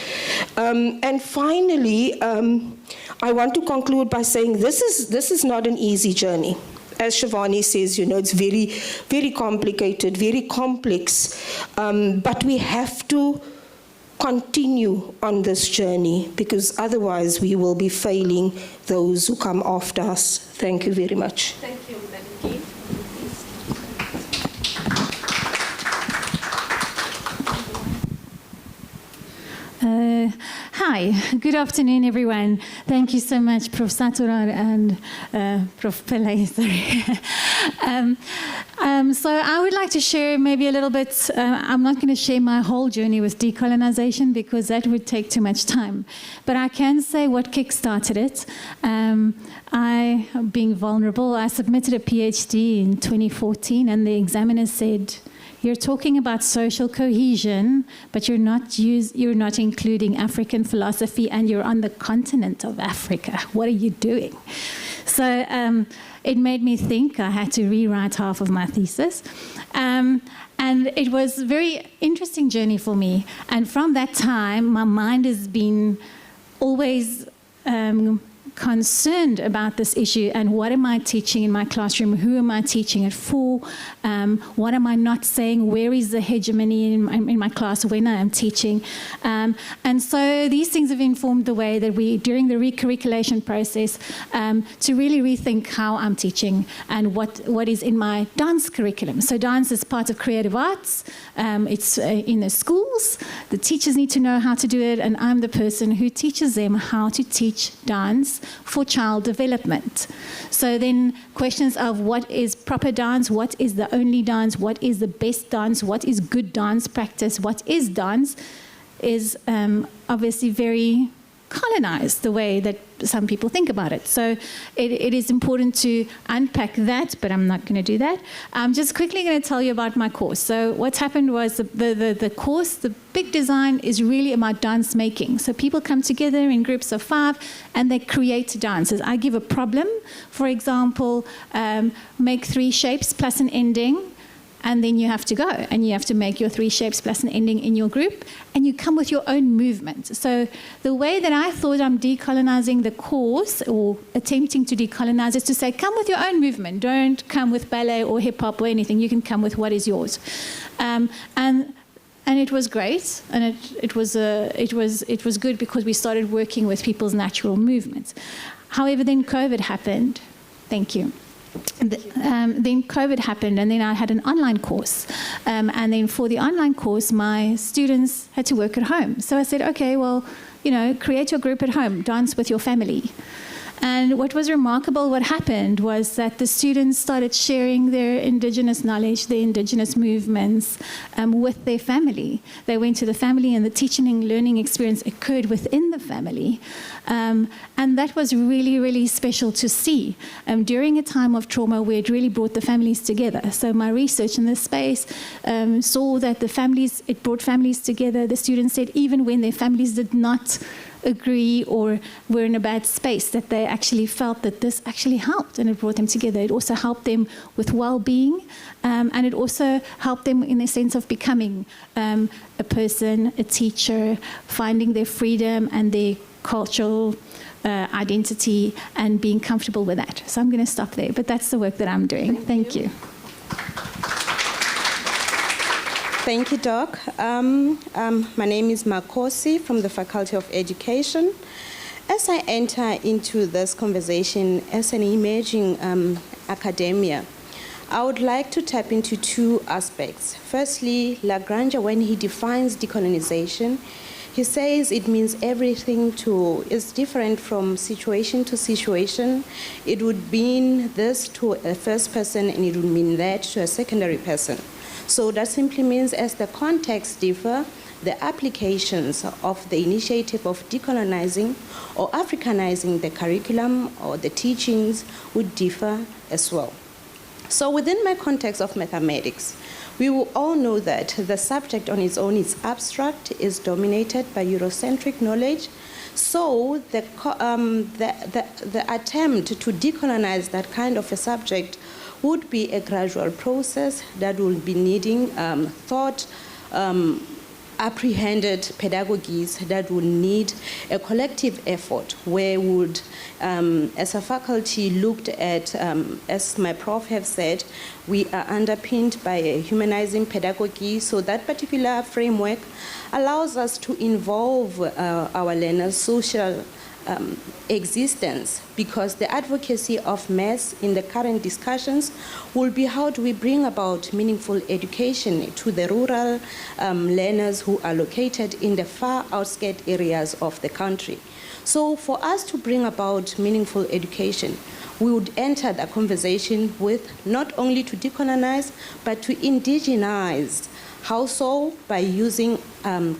[SPEAKER 15] And finally, I want to conclude by saying this is not an easy journey. As Shivani says, it's very, very complicated, very complex, but we have to continue on this journey, because otherwise we will be failing those who come after us. Thank you very much.
[SPEAKER 14] Thank you, Madam Dean.
[SPEAKER 16] Hi, good afternoon, everyone. Thank you so much, Prof. Saturar and Prof. Pillay. So I would like to share maybe a little bit. I'm not going to share my whole journey with decolonization because that would take too much time. But I can say what kick-started it. I, being vulnerable, I submitted a PhD in 2014, and the examiner said, "You're talking about social cohesion, but you're not including African philosophy, and you're on the continent of Africa. What are you doing?" So it made me think. I had to rewrite half of my thesis. And it was a very interesting journey for me. And from that time, my mind has been always concerned about this issue, and what am I teaching in my classroom? Who am I teaching it for? What am I not saying? Where is the hegemony in my class when I am teaching? And so these things have informed the way that we, during the recurriculation process, to really rethink how I'm teaching and what is in my dance curriculum. So dance is part of creative arts. It's in the schools. The teachers need to know how to do it, and I'm the person who teaches them how to teach dance for child development. So then questions of what is proper dance, what is the only dance, what is the best dance, what is good dance practice, what is dance, is obviously very colonized, the way that some people think about it. So it is important to unpack that, but I'm not going to do that. I'm just quickly going to tell you about my course. So what's happened was the course, the big design is really about dance making. So people come together in groups of 5 and they create dances. I give a problem, for example, make 3 shapes plus an ending. And then you have to go and you have to make your 3 shapes plus an ending in your group, and you come with your own movement. So the way that I thought I'm decolonizing the course, or attempting to decolonize, is to say, come with your own movement. Don't come with ballet or hip hop or anything. You can come with what is yours. And it was great, and it was good because we started working with people's natural movements. However, then COVID happened. Thank you. Then COVID happened, and then I had an online course. And then for the online course, my students had to work at home. So I said, okay, well, create your group at home, dance with your family. And what was remarkable, what happened was that the students started sharing their indigenous knowledge, their indigenous movements with their family. They went to the family, and the teaching and learning experience occurred within the family. And that was really, really special to see during a time of trauma where it really brought the families together. So my research in this space saw that it brought families together. The students said even when their families did not agree or were in a bad space, that they actually felt that this actually helped, and it brought them together. It also helped them with well-being, and it also helped them in the sense of becoming a person, a teacher, finding their freedom and their cultural identity and being comfortable with that. So I'm going to stop there, but that's the work that I'm doing. Thank you.
[SPEAKER 17] Thank you, Doc. My name is Makosi from the Faculty of Education. As I enter into this conversation as an emerging academia, I would like to tap into 2 aspects. Firstly, Lagrange, when he defines decolonization, he says it means everything is different from situation to situation. It would mean this to a first person, and it would mean that to a secondary person. So that simply means as the contexts differ, the applications of the initiative of decolonizing or Africanizing the curriculum or the teachings would differ as well. So within my context of mathematics, we will all know that the subject on its own is abstract, is dominated by Eurocentric knowledge. So the attempt to decolonize that kind of a subject would be a gradual process that will be needing thought, apprehended pedagogies that will need a collective effort where would, as a faculty, looked at, as my prof have said, we are underpinned by a humanizing pedagogy, so that particular framework allows us to involve our learners' social existence, because the advocacy of mass in the current discussions will be how do we bring about meaningful education to the rural learners who are located in the far outskirts areas of the country. So for us to bring about meaningful education, we would enter the conversation with not only to decolonize, but to indigenize. How so? By using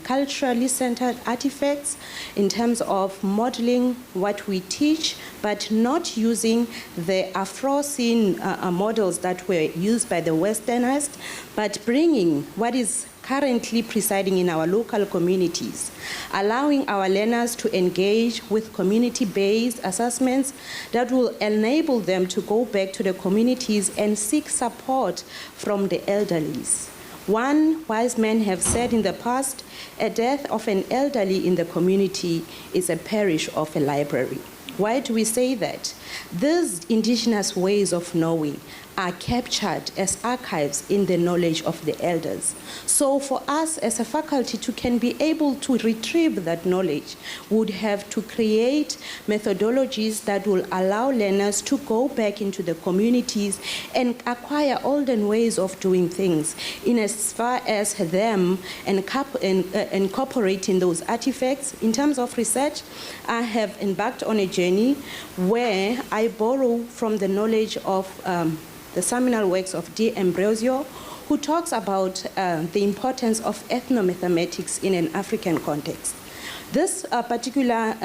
[SPEAKER 17] culturally centered artifacts in terms of modeling what we teach, but not using the Afro-scene models that were used by the Westernized, but bringing what is currently presiding in our local communities, allowing our learners to engage with community-based assessments that will enable them to go back to the communities and seek support from the elderlies. One wise man have said in the past, a death of an elderly in the community is a parish of a library. Why do we say that? These indigenous ways of knowing are captured as archives in the knowledge of the elders. So for us as a faculty to can be able to retrieve that knowledge, would have to create methodologies that will allow learners to go back into the communities and acquire olden ways of doing things, in as far as them incorporating those artifacts. In terms of research, I have embarked on a journey where I borrow from the knowledge of the seminal works of D. Ambrosio, who talks about the importance of ethnomathematics in an African context. This particular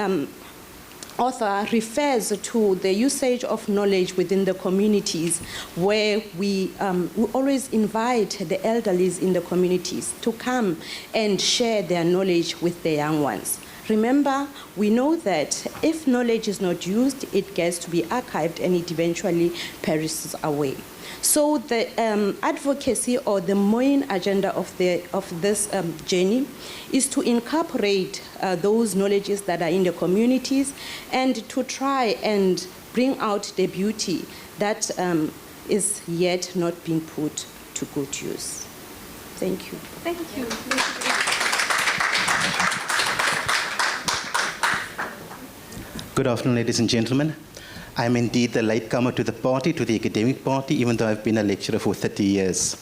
[SPEAKER 17] author refers to the usage of knowledge within the communities, where we always invite the elderlies in the communities to come and share their knowledge with the young ones. Remember, we know that if knowledge is not used, it gets to be archived and it eventually perishes away. So the advocacy or the main agenda of this journey is to incorporate those knowledges that are in the communities and to try and bring out the beauty that is yet not being put to good use. Thank you.
[SPEAKER 14] Thank you.
[SPEAKER 18] Good afternoon, ladies and gentlemen. I'm indeed the latecomer to the party, to the academic party, even though I've been a lecturer for 30 years.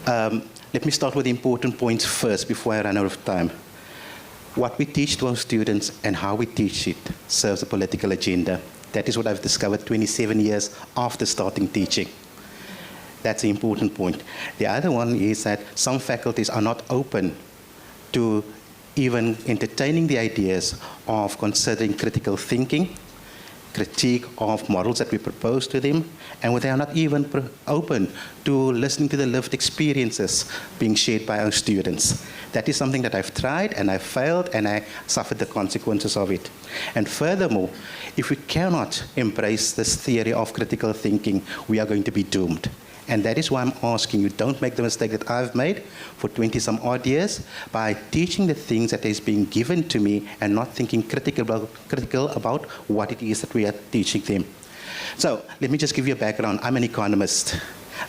[SPEAKER 18] Let me start with the important points first before I run out of time. What we teach to our students and how we teach it serves a political agenda. That is what I've discovered 27 years after starting teaching. That's the important point. The other one is that some faculties are not open to even entertaining the ideas of considering critical thinking, critique of models that we propose to them, and they are not even open to listening to the lived experiences being shared by our students. That is something that I've tried and I've failed and I suffered the consequences of it. And furthermore, if we cannot embrace this theory of critical thinking, we are going to be doomed. And that is why I'm asking you, don't make the mistake that I've made for 20-some odd years by teaching the things that is being given to me and not thinking critical about what it is that we are teaching them. So let me just give you a background. I'm an economist.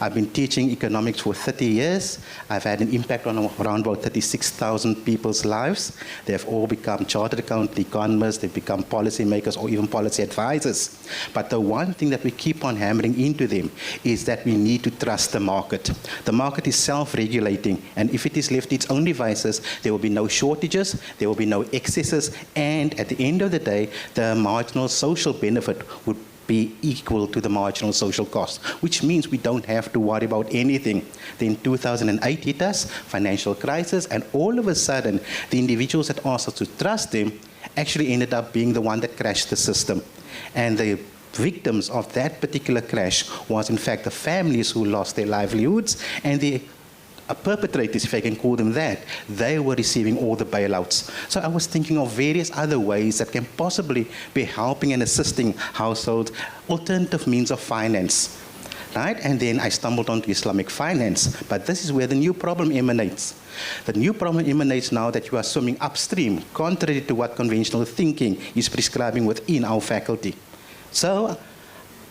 [SPEAKER 18] I've been teaching economics for 30 years. I've had an impact on around about 36,000 people's lives. They've all become chartered accountant economists, they've become policymakers or even policy advisors. But the one thing that we keep on hammering into them is that we need to trust the market. The market is self-regulating, and if it is left its own devices, there will be no shortages, there will be no excesses, and at the end of the day, the marginal social benefit would be equal to the marginal social cost, which means we don't have to worry about anything. Then 2008 hit us, financial crisis, and all of a sudden, the individuals that asked us to trust them actually ended up being the one that crashed the system. And the victims of that particular crash was in fact the families who lost their livelihoods, and the perpetrators, if I can call them that, they were receiving all the bailouts. So I was thinking of various other ways that can possibly be helping and assisting households, alternative means of finance. right? And then I stumbled onto Islamic finance. But this is where the new problem emanates. The new problem emanates now that you are swimming upstream, contrary to what conventional thinking is prescribing within our faculty. So,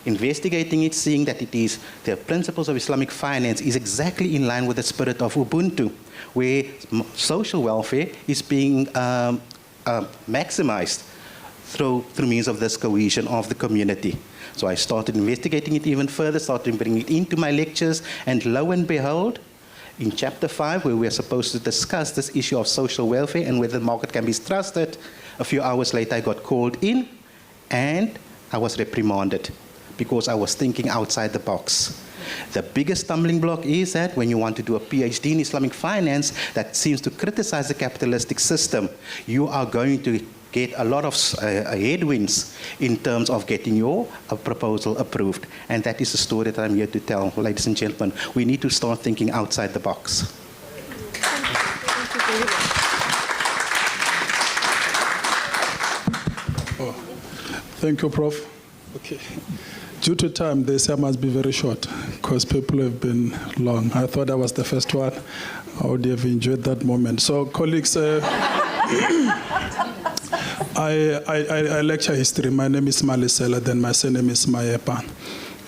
[SPEAKER 18] investigating it, seeing that it is the principles of Islamic finance is exactly in line with the spirit of Ubuntu, where social welfare is being maximized through means of this cohesion of the community. So I started investigating it even further, started bringing it into my lectures, and lo and behold, in chapter 5, where we are supposed to discuss this issue of social welfare and whether the market can be trusted, a few hours later I got called in and I was reprimanded because I was thinking outside the box. The biggest stumbling block is that when you want to do a PhD in Islamic finance that seems to criticize the capitalistic system, you are going to get a lot of headwinds in terms of getting your proposal approved. And that is the story that I'm here to tell, ladies and gentlemen. We need to start thinking outside the box.
[SPEAKER 19] Thank you, Prof. Okay. Due to time, this I must be very short because people have been long. I thought I was the first one. I would have enjoyed that moment. So, colleagues, I lecture history. My name is Malisela, then my surname is Mayepa.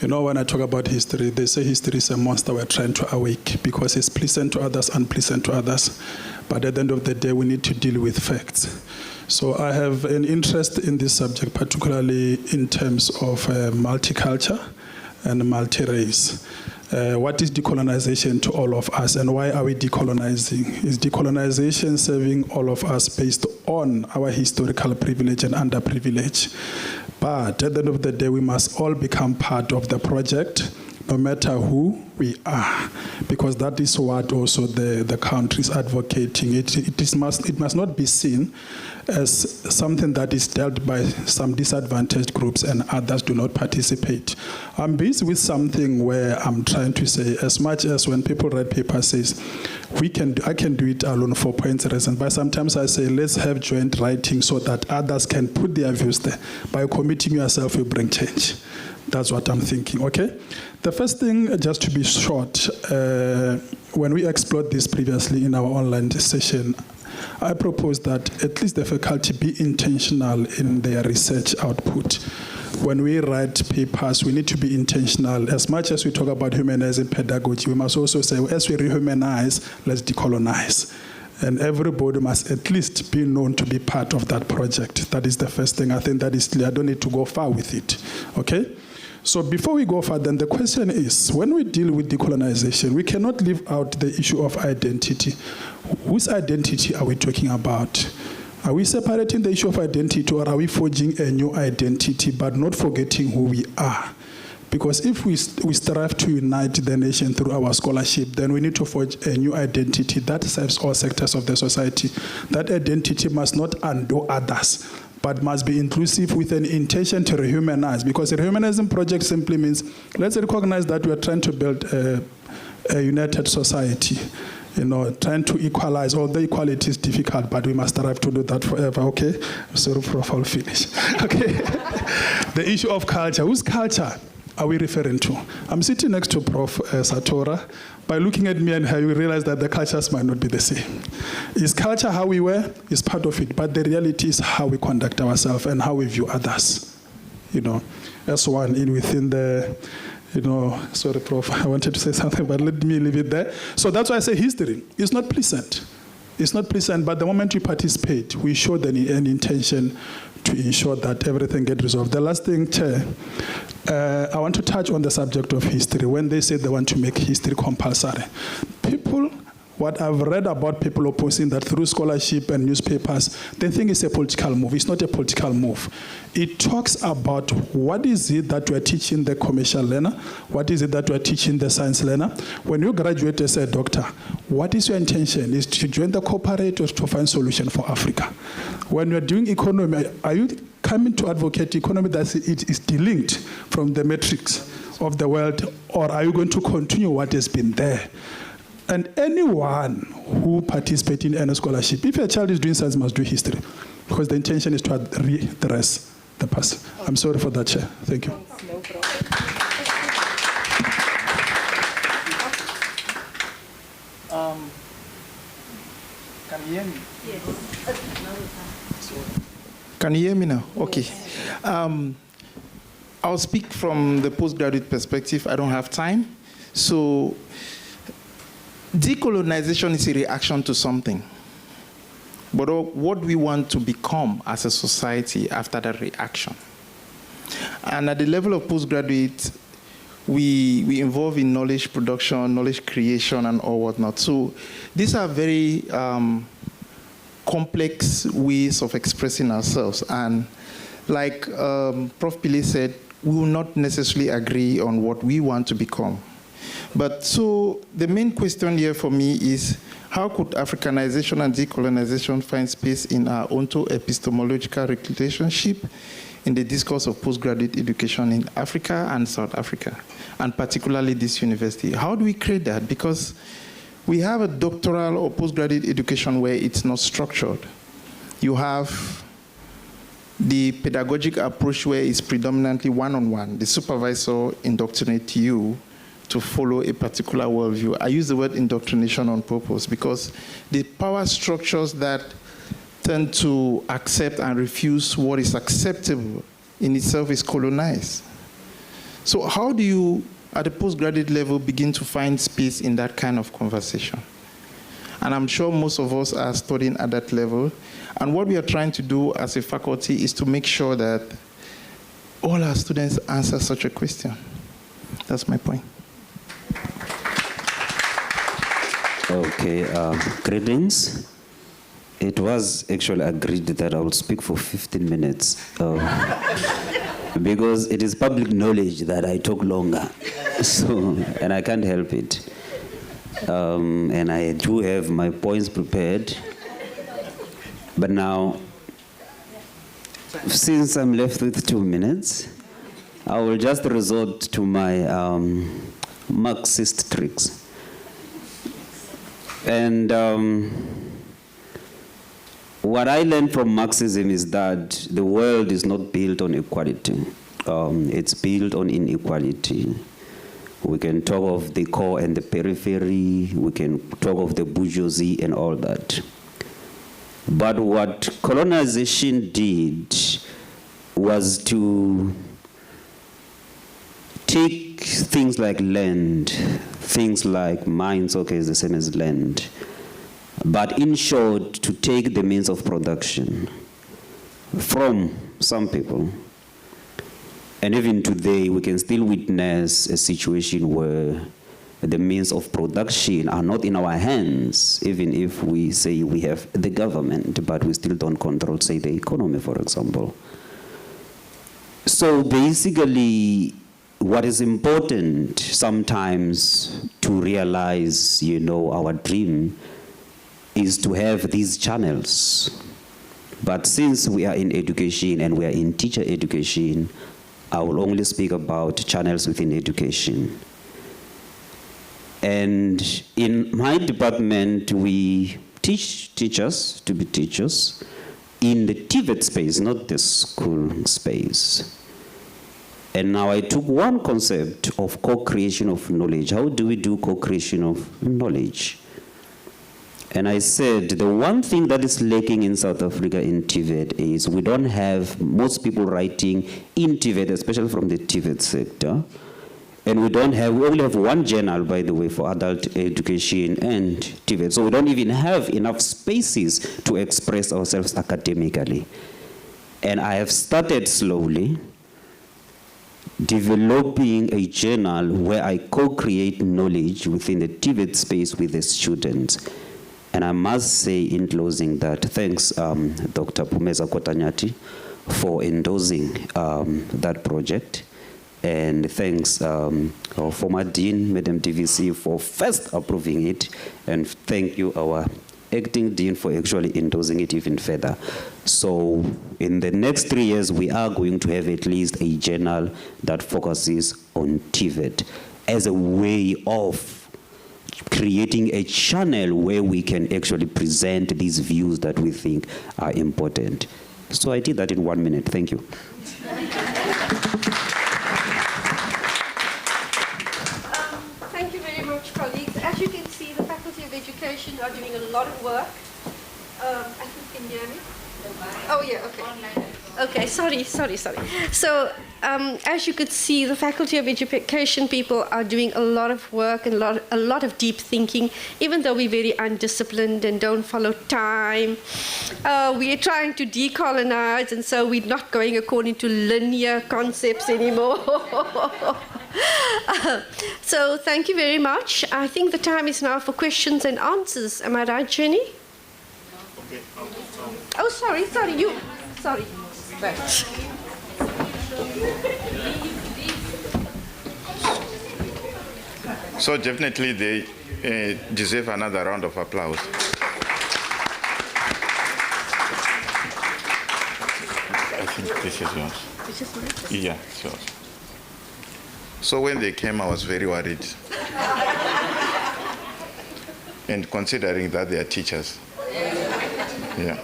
[SPEAKER 19] You know, when I talk about history, they say history is a monster we're trying to awake because it's pleasant to others, unpleasant to others. But at the end of the day, we need to deal with facts. So I have an interest in this subject, particularly in terms of multiculture and multi-race. What is decolonization to all of us, and why are we decolonizing? Is decolonization serving all of us based on our historical privilege and underprivilege? But at the end of the day, we must all become part of the project, no matter who we are, because that is what also the country is advocating. It must not be seen as something that is dealt by some disadvantaged groups and others do not participate. I'm busy with something where I'm trying to say, as much as when people write papers says, I can do it alone for points and reasons, but sometimes I say, let's have joint writing so that others can put their views there. By committing yourself, you bring change. That's what I'm thinking, okay? The first thing, just to be short, when we explored this previously in our online session, I propose that at least the faculty be intentional in their research output. When we write papers, we need to be intentional. As much as we talk about humanizing pedagogy, we must also say, as we rehumanize, let's decolonize. And everybody must at least be known to be part of that project. That is the first thing. I think that is clear. I don't need to go far with it, okay? So before we go further, then the question is, when we deal with decolonization, we cannot leave out the issue of identity. Whose identity are we talking about? Are we separating the issue of identity, or are we forging a new identity but not forgetting who we are? Because if we strive to unite the nation through our scholarship, then we need to forge a new identity that serves all sectors of the society. That identity must not undo others, but must be inclusive with an intention to rehumanize. Because a rehumanizing project simply means, let's recognize that we are trying to build a united society. You know, trying to equalize, although equality is difficult, but we must strive to do that forever, okay? Sorry, Prof, I'll finish. Okay. The issue of culture. Whose culture are we referring to? I'm sitting next to Prof. Satora. By looking at me and her, you realize that the cultures might not be the same. Is culture how we were? Is part of it, but the reality is how we conduct ourselves and how we view others. You know, that's one within the, you know, sorry, Prof, I wanted to say something, but let me leave it there. So that's why I say history is not pleasant. It's not pleasant, but the moment we participate, we show an intention to ensure that everything gets resolved. The last thing, Chair, I want to touch on the subject of history. When they say they want to make history compulsory, what I've read about people opposing that through scholarship and newspapers, they think it's a political move. It's not a political move. It talks about what is it that we're teaching the commercial learner, what is it that we're teaching the science learner. When you graduate as a doctor, what is your intention? Is to join the corporate or to find solution for Africa? When you're doing economy, are you coming to advocate economy that it is delinked from the matrix of the world, or are you going to continue what has been there? And anyone who participates in any scholarship, if a child is doing science, must do history, because the intention is to redress the past. I'm sorry for that, Chair. Thank you.
[SPEAKER 20] Can you hear me? Yes. Can you hear me now? Okay. I'll speak from the postgraduate perspective. I don't have time. So, decolonization is a reaction to something. But what we want to become as a society after that reaction. And at the level of postgraduate, we involve in knowledge production, knowledge creation, and all whatnot. So these are very complex ways of expressing ourselves. And like Prof. Pile said, we will not necessarily agree on what we want to become. But so the main question here for me is, how could Africanization and decolonization find space in our onto-epistemological relationship in the discourse of postgraduate education in Africa and South Africa, and particularly this university? How do we create that? Because we have a doctoral or postgraduate education where it's not structured. You have the pedagogic approach where it's predominantly one-on-one. The supervisor indoctrinates you to follow a particular worldview. I use the word indoctrination on purpose because the power structures that tend to accept and refuse what is acceptable in itself is colonized. So how do you, at the postgraduate level, begin to find space in that kind of conversation? And I'm sure most of us are studying at that level. And what we are trying to do as a faculty is to make sure that all our students answer such a question. That's my point.
[SPEAKER 21] Okay, greetings. It was actually agreed that I will speak for 15 minutes because it is public knowledge that I talk longer. So, and I can't help it. And I do have my points prepared. But now, since I'm left with 2 minutes, I will just resort to my Marxist tricks. And what I learned from Marxism is that the world is not built on equality. It's built on inequality. We can talk of the core and the periphery. We can talk of the bourgeoisie and all that. But what colonization did was to take things like land, things like mines, okay, it's the same as land, but in short, to take the means of production from some people. And even today, we can still witness a situation where the means of production are not in our hands, even if we say we have the government, but we still don't control, say, the economy, for example. So basically, what is important sometimes to realize, you know, our dream is to have these channels. But since we are in education and we are in teacher education, I will only speak about channels within education. And in my department, we teach teachers to be teachers in the TVET space, not the school space. And now I took one concept of co-creation of knowledge. How do we do co-creation of knowledge? And I said the one thing that is lacking in South Africa in TVET is we don't have most people writing in TVET, especially from the TVET sector. And we only have one journal, by the way, for adult education and TVET. So we don't even have enough spaces to express ourselves academically. And I have started slowly developing a journal where I co-create knowledge within the TVET space with the students. And I must say in closing that thanks Dr. Pumeza Kotanyati for endorsing that project. And thanks our former Dean, Madam DVC, for first approving it. And thank you, our acting Dean, for actually endorsing it even further. So in the next 3 years, we are going to have at least a journal that focuses on TVET as a way of creating a channel where we can actually present these views that we think are important. So I did that in 1 minute. Thank you.
[SPEAKER 14] Thank you very much, colleagues. As you can see, the Faculty of Education are doing a lot of work I think can you hear me? Oh yeah, okay. Okay, sorry. So, as you could see, the Faculty of Education people are doing a lot of work and a lot of deep thinking, even though we're very undisciplined and don't follow time. We are trying to decolonize, and so we're not going according to linear concepts anymore. So thank you very much. I think the time is now for questions and answers. Am I right, Jenny?
[SPEAKER 2] Okay.
[SPEAKER 14] Oh, sorry. Sorry.
[SPEAKER 2] So definitely they deserve another round of applause. I think this is yours.
[SPEAKER 14] This is mine?
[SPEAKER 2] Yeah, it's yours. So when they came, I was very worried. And considering that they are teachers. Yeah.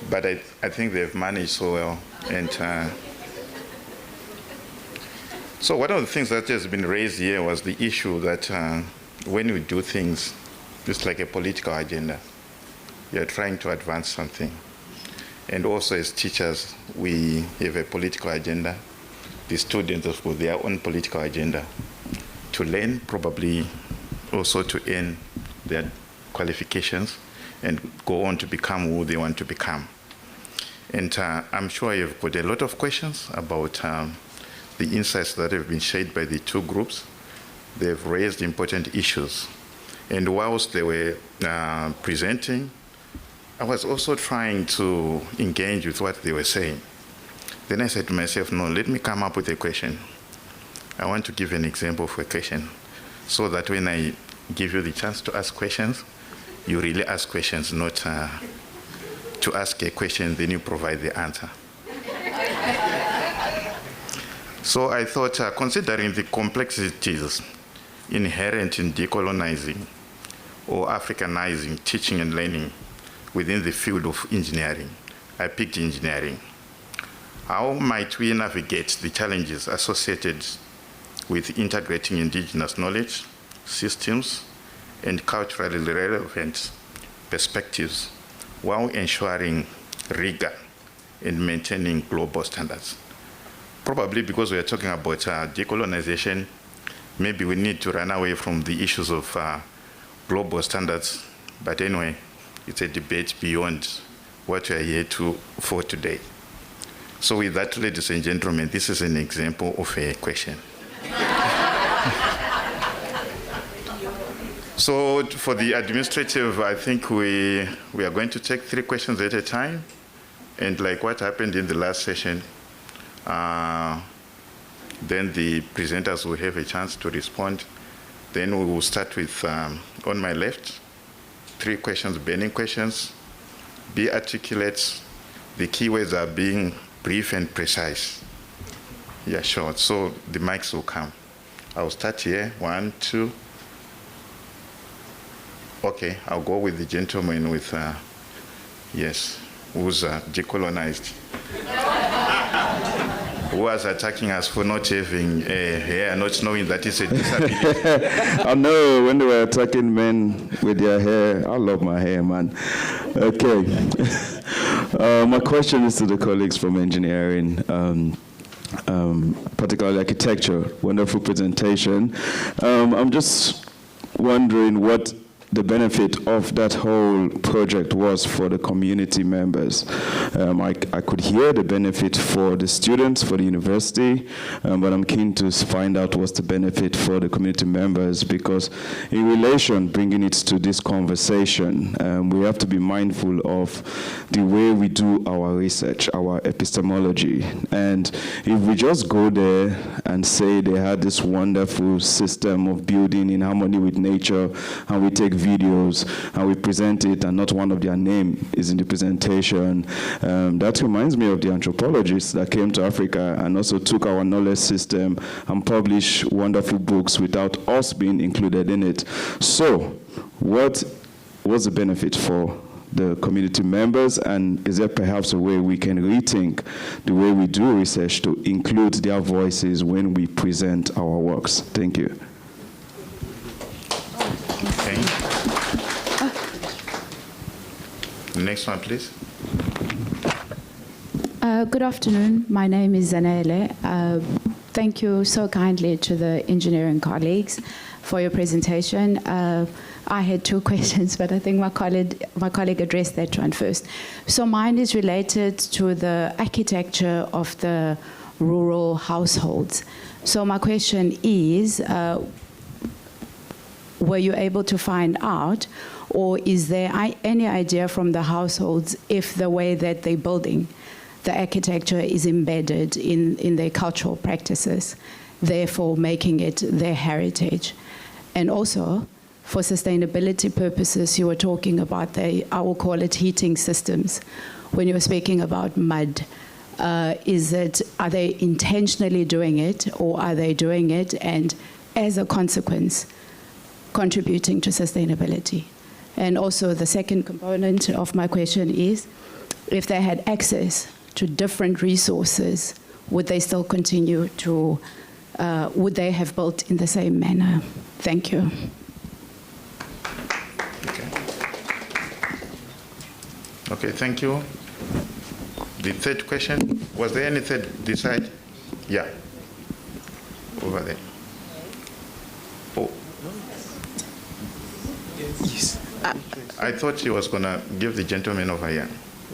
[SPEAKER 2] But I think they've managed so well. And so one of the things that has been raised here was the issue that when we do things, it's like a political agenda. You're trying to advance something. And also as teachers, we have a political agenda. The students have got their own political agenda to learn, probably also to earn their qualifications and go on to become who they want to become. And I'm sure you've got a lot of questions about the insights that have been shared by the two groups. They've raised important issues. And whilst they were presenting, I was also trying to engage with what they were saying. Then I said to myself, no, let me come up with a question. I want to give an example of a question so that when I give you the chance to ask questions, you really ask questions, not to ask a question, then you provide the answer. So I thought, considering the complexities inherent in decolonizing or Africanizing teaching and learning within the field of engineering, I picked engineering. How might we navigate the challenges associated with integrating indigenous knowledge, systems, and culturally relevant perspectives while ensuring rigor and maintaining global standards? Probably because we are talking about decolonization, maybe we need to run away from the issues of global standards. But anyway, it's a debate beyond what we are here for today. So with that, ladies and gentlemen, this is an example of a question. So for the administrative, I think we are going to take 3 questions at a time. And like what happened in the last session, then the presenters will have a chance to respond. Then we will start with, on my left, 3 questions, burning questions. Be articulate. The keywords are being brief and precise. Yeah, sure. So the mics will come. I'll start here. 1, 2. Okay, I'll go with the gentleman with, yes, who's decolonized. Who was attacking us for not having hair, not knowing that it's a disability.
[SPEAKER 1] I know when they were attacking men with their hair, I love my hair, man. Okay. My question is to the colleagues from engineering, particularly architecture. Wonderful presentation. I'm just wondering what the benefit of that whole project was for the community members. I could hear the benefit for the students, for the university, but I'm keen to find out what's the benefit for the community members, because in relation, bringing it to this conversation, we have to be mindful of the way we do our research, our epistemology. And if we just go there and say they had this wonderful system of building in harmony with nature, and we take videos and we present it and not one of their name is in the presentation. That reminds me of the anthropologists that came to Africa and also took our knowledge system and published wonderful books without us being included in it. So what was the benefit for the community members, and is there perhaps a way we can rethink the way we do research to include their voices when we present our works? Thank you.
[SPEAKER 2] Next one, please.
[SPEAKER 4] Good afternoon. My name is Zanele. Thank you so kindly to the engineering colleagues for your presentation. I had two questions, but I think my colleague addressed that one first. So mine is related to the architecture of the rural households. So my question is, were you able to find out, or is there any idea from the households if the way that they're building the architecture is embedded in their cultural practices, therefore making it their heritage? And also, for sustainability purposes, you were talking about I will call it heating systems. When you were speaking about mud, are they intentionally doing it, or are they doing it and as a consequence contributing to sustainability? And also the second component of my question is, if they had access to different resources, would they still continue to, would they have built in the same manner? Thank you.
[SPEAKER 2] Okay, thank you. The third question, was there any third this side? Yeah, over there. Oh. Yes. I thought she was going to give the gentleman over here.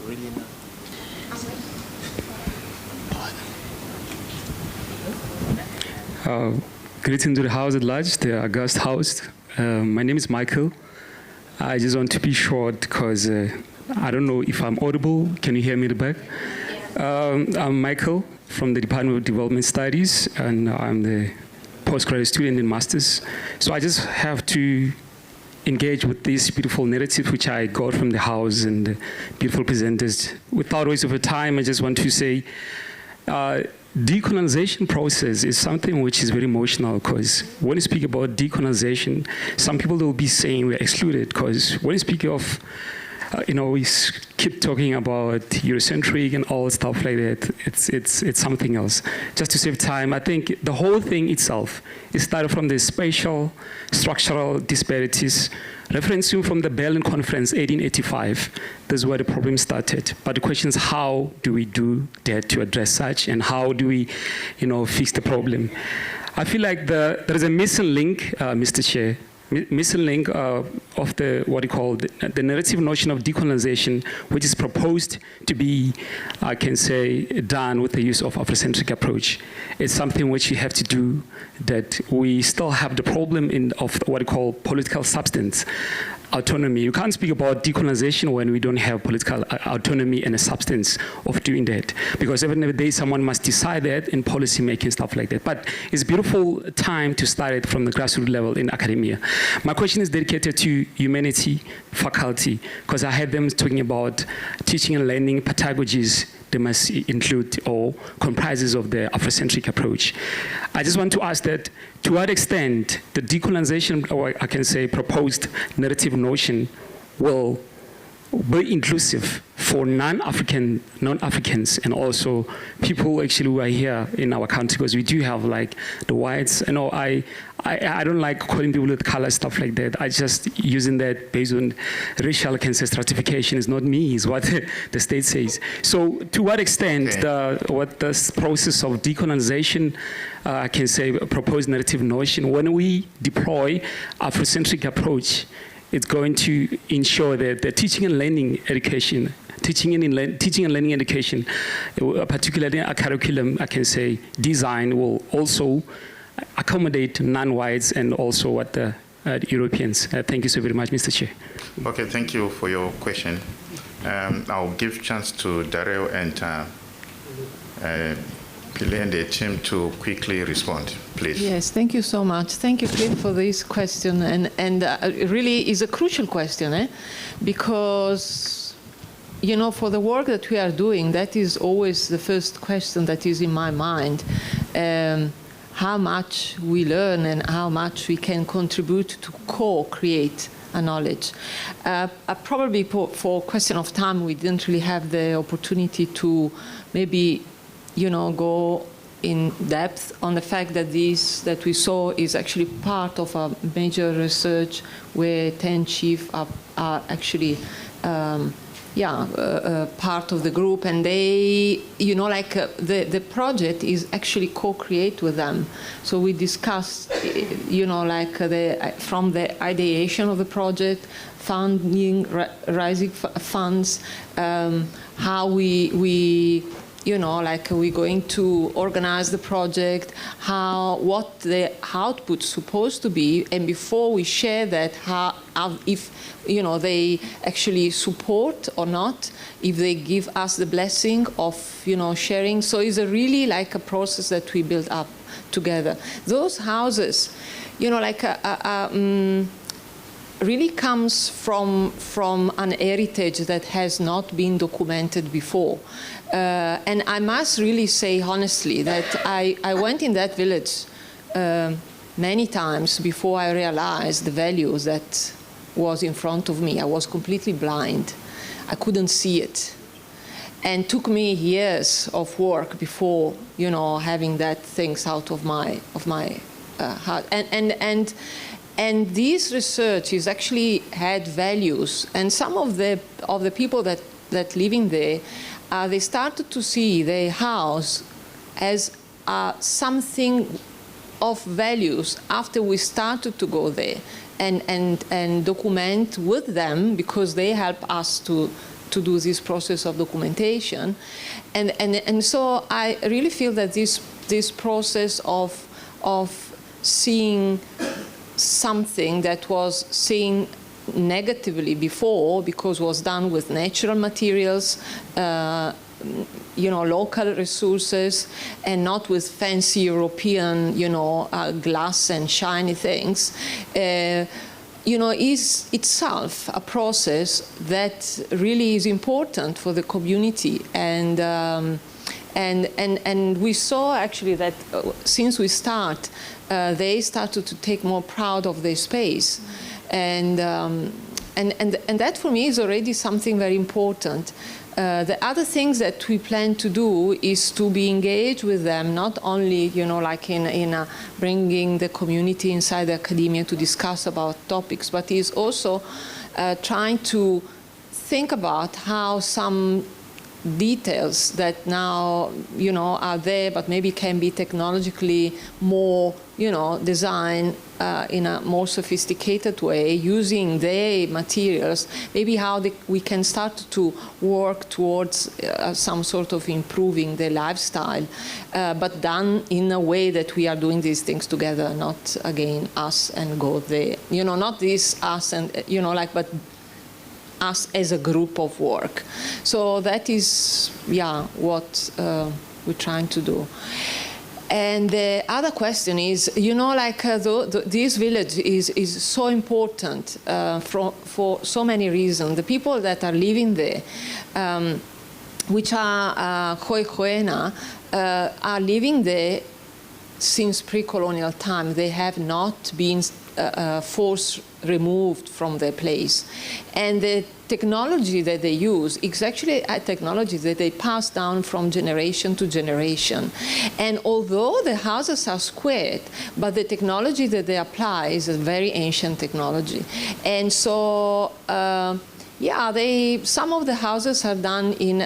[SPEAKER 2] Really not.
[SPEAKER 22] Greetings to the house at large, the august house. My name is Michael. I just want to be short because I don't know if I'm audible. Can you hear me in the back? I'm Michael from the Department of Development Studies, and I'm the postgraduate student in Masters. So I just have to engage with this beautiful narrative which I got from the house and the beautiful presenters. Without waste of time, I just want to say decolonization process is something which is very emotional, because when you speak about decolonization, some people will be saying we're excluded, because when you speak of we keep talking about Eurocentric and all stuff like that. It's something else. Just to save time, I think the whole thing itself, it started from the spatial, structural disparities, referencing from the Berlin Conference, 1885. This is where the problem started. But the question is, how do we do that to address such, and how do we, fix the problem? I feel like there is a missing link, Mr. Chair, missing link of the narrative notion of decolonization, which is proposed to be, I can say, done with the use of Afrocentric approach. It's something which you have to do, that we still have the problem of what we call political substance, autonomy. You can't speak about decolonization when we don't have political autonomy and a substance of doing that, because every day someone must decide that in policy making, stuff like that. But it's a beautiful time to start it from the grassroots level in academia. My question is dedicated to humanity faculty, because I had them talking about teaching and learning pedagogies they must include or comprises of the Afrocentric approach. I just want to ask that, to what extent the decolonization, or I can say proposed narrative notion, will be inclusive for non-Africans and also people actually who are here in our country, because we do have like the whites. I don't like calling people with color, stuff like that. I just using that based on racial, I can say, stratification is not me, is what the state says. So to what extent what this process of decolonization, I can say, proposed narrative notion, when we deploy Afrocentric approach, it's going to ensure that the teaching and learning education, particularly a curriculum, I can say, design, will also accommodate non-whites and also what the Europeans. Thank you so very much, Mr. Chair.
[SPEAKER 2] Okay, thank you for your question. I'll give chance to Daryl and Pile and the team to quickly respond, please.
[SPEAKER 11] Yes, thank you so much. Thank you, Cliff, for this question. And it really is a crucial question, because, for the work that we are doing, that is always the first question that is in my mind. How much we learn and how much we can contribute to co-create a knowledge. Probably for question of time, we didn't really have the opportunity to maybe go in depth on the fact that that we saw is actually part of a major research where 10 chiefs are actually part of the group, and they, the project is actually co-create with them. So we discussed, from the ideation of the project, funding, raising funds, how we're going to organize the project, what the output's supposed to be, and before we share that, if they actually support or not, if they give us the blessing of sharing. So it's really like a process that we build up together. Those houses, really comes from an heritage that has not been documented before. And I must really say honestly that I went in that village many times before I realized the values that was in front of me. I was completely blind. I couldn't see it. And took me years of work before, having that things out of my heart. And this research is actually had values, and some of the people that living there, they started to see the house as something of values after we started to go there and document with them, because they help us to do this process of documentation, and so I really feel that this process of seeing something that was seen negatively before, because it was done with natural materials, local resources, and not with fancy European, glass and shiny things, is itself a process that really is important for the community. And we saw actually that since we start, they started to take more proud of their space, and that for me is already something very important. The other things that we plan to do is to be engaged with them, not only like in bringing the community inside the academia to discuss about topics, but is also trying to think about how some details that now are there, but maybe can be technologically more designed in a more sophisticated way, using their materials, maybe how we can start to work towards some sort of improving their lifestyle, but done in a way that we are doing these things together, not again us and go there, not this us and but us as a group of work. So that is, what we're trying to do. And the other question is, this village is so important for so many reasons. The people that are living there, which are Khoekhoena, are living there since pre-colonial time. They have not been forced removed from their place. And the technology that they use is actually a technology that they pass down from generation to generation. And although the houses are squared, but the technology that they apply is a very ancient technology. And so, some of the houses are done in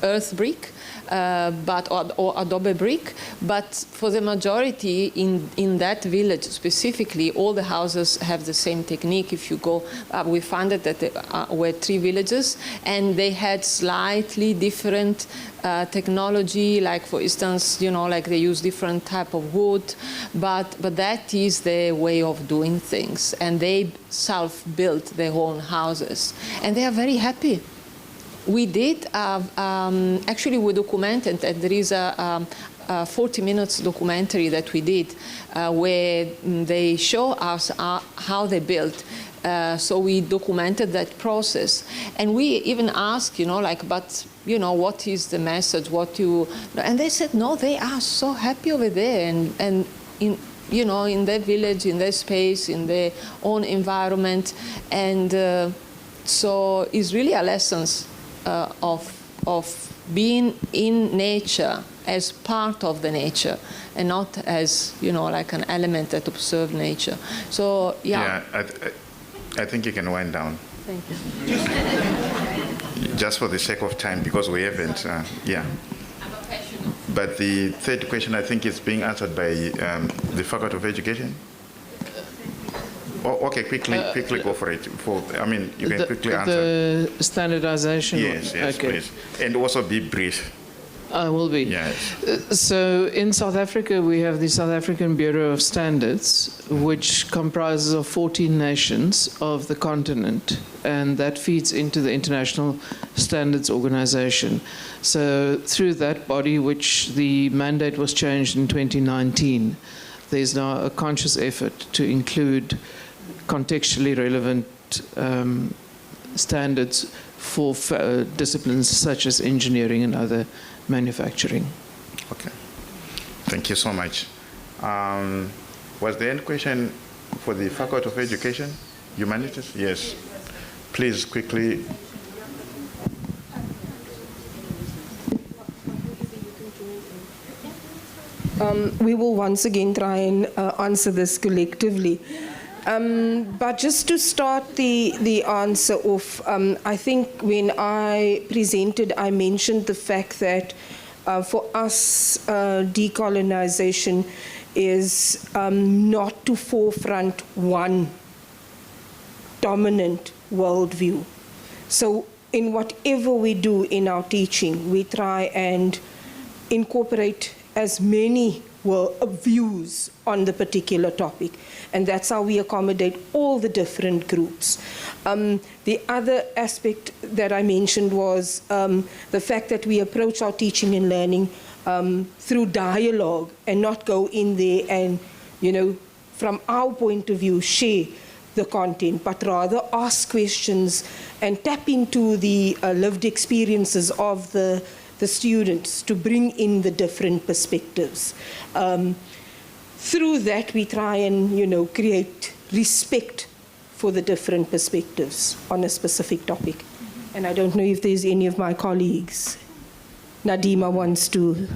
[SPEAKER 11] earth brick, or adobe brick, but for the majority in that village specifically, all the houses have the same technique. If you go, we found that there were 3 villages, and they had slightly different technology, like for instance, like they use different type of wood, but that is their way of doing things, and they self-built their own houses, and they are very happy. We did, actually we documented, and there is a 40 minutes documentary that we did where they show us how they built. So we documented that process. And we even asked, but, what is the message, and they said, no, they are so happy over there, and in their village, in their space, in their own environment. And so it's really a lesson of being in nature as part of the nature, and not as like an element that observes nature. So
[SPEAKER 2] I think you can wind down.
[SPEAKER 11] Thank you.
[SPEAKER 2] Just for the sake of time, because we haven't, yeah. But the third question, I think, is being answered by the Faculty of Education. Oh, okay, quickly go for it. You can quickly answer.
[SPEAKER 3] The standardization?
[SPEAKER 2] Yes, okay. Please. And also be brief.
[SPEAKER 3] I will be.
[SPEAKER 2] Yes.
[SPEAKER 3] So in South Africa, we have the South African Bureau of Standards, which comprises of 14 nations of the continent, and that feeds into the International Standards Organization. So through that body, which the mandate was changed in 2019, there's now a conscious effort to include contextually relevant standards for disciplines such as engineering and other manufacturing.
[SPEAKER 2] Okay. Thank you so much. Was there any question for the Faculty of Education? Humanities? Yes. Please, quickly.
[SPEAKER 15] We will once again try and answer this collectively. But just to start the answer off, I think when I presented, I mentioned the fact that for us, decolonization is not to forefront one dominant worldview. So in whatever we do in our teaching, we try and incorporate as many views on the particular topic, and that's how we accommodate all the different groups. The other aspect that I mentioned was the fact that we approach our teaching and learning through dialogue and not go in there and, from our point of view, share the content, but rather ask questions and tap into the lived experiences of the students to bring in the different perspectives. Through that, we try and, create respect for the different perspectives on a specific topic. And I don't know if there's any of my colleagues. Nadima wants to.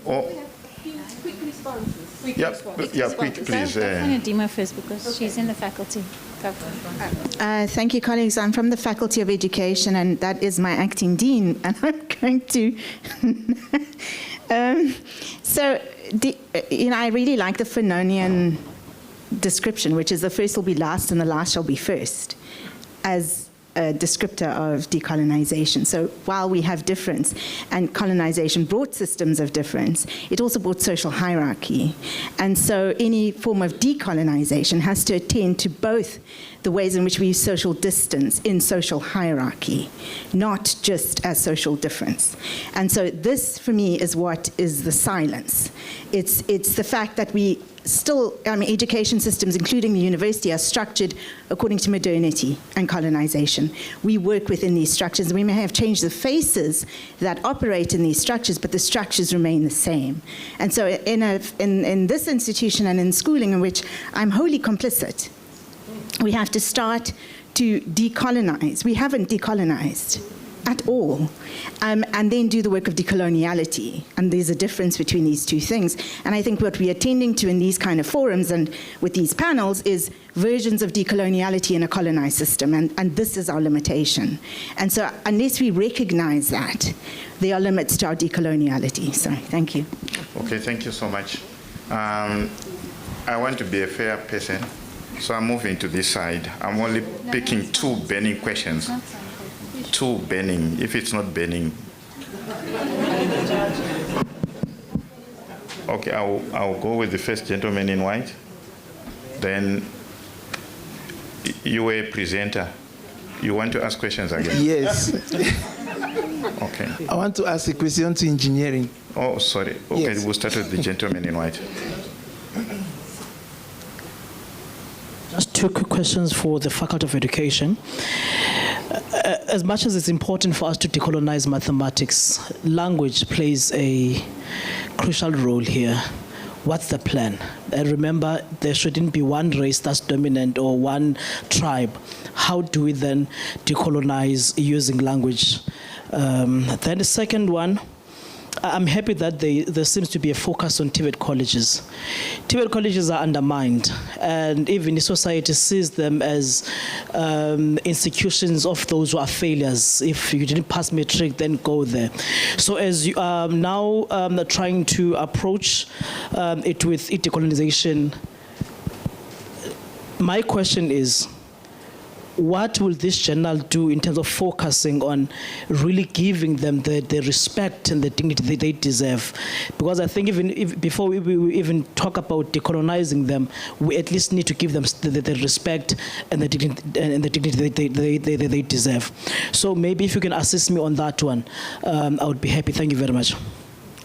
[SPEAKER 2] Quick responses. Quick, please.
[SPEAKER 16] Nadima first, because she's in the faculty.
[SPEAKER 6] Thank you, colleagues. I'm from the Faculty of Education, and that is my acting dean, and I'm going to. I really like the Fanonian description, which is the first will be last and the last shall be first, as a descriptor of decolonization. So while we have difference, and colonization brought systems of difference, it also brought social hierarchy. And so any form of decolonization has to attend to both the ways in which we use social distance in social hierarchy, not just as social difference. And so this, for me, is what is the silence. It's the fact that we still, education systems, including the university, are structured according to modernity and colonization. We work within these structures. We may have changed the faces that operate in these structures, but the structures remain the same. And so in this institution and in schooling, in which I'm wholly complicit, we have to start to decolonize. We haven't decolonized at all. And then do the work of decoloniality. And there's a difference between these two things. And I think what we are tending to in these kind of forums and with these panels is versions of decoloniality in a colonized system. And this is our limitation. And so unless we recognize that, there are limits to our decoloniality. So thank you.
[SPEAKER 2] Okay, thank you so much. I want to be a fair person, so I'm moving to this side. I'm only picking two burning questions. Two burning, if it's not burning. Okay, I'll go with the first gentleman in white. Then you were a presenter. You want to ask questions again?
[SPEAKER 20] Yes.
[SPEAKER 2] Okay.
[SPEAKER 20] I want to ask a question to engineering.
[SPEAKER 2] Oh, sorry. Okay, yes. We'll start with the gentleman in white.
[SPEAKER 7] Just two quick questions for the Faculty of Education. As much as it's important for us to decolonize mathematics, language plays a crucial role here. What's the plan? And remember, there shouldn't be one race that's dominant or one tribe. How do we then decolonize using language? Then the second one, I'm happy that there seems to be a focus on TVET colleges. TVET colleges are undermined, and even the society sees them as institutions of those who are failures. If you didn't pass matric, then go there. So as you are now trying to approach it with decolonisation, my question is, what will this journal do in terms of focusing on really giving them the respect and the dignity that they deserve? Because I think before we even talk about decolonizing them, we at least need to give them the respect and the dignity they deserve. So maybe if you can assist me on that one, I would be happy. Thank you very much.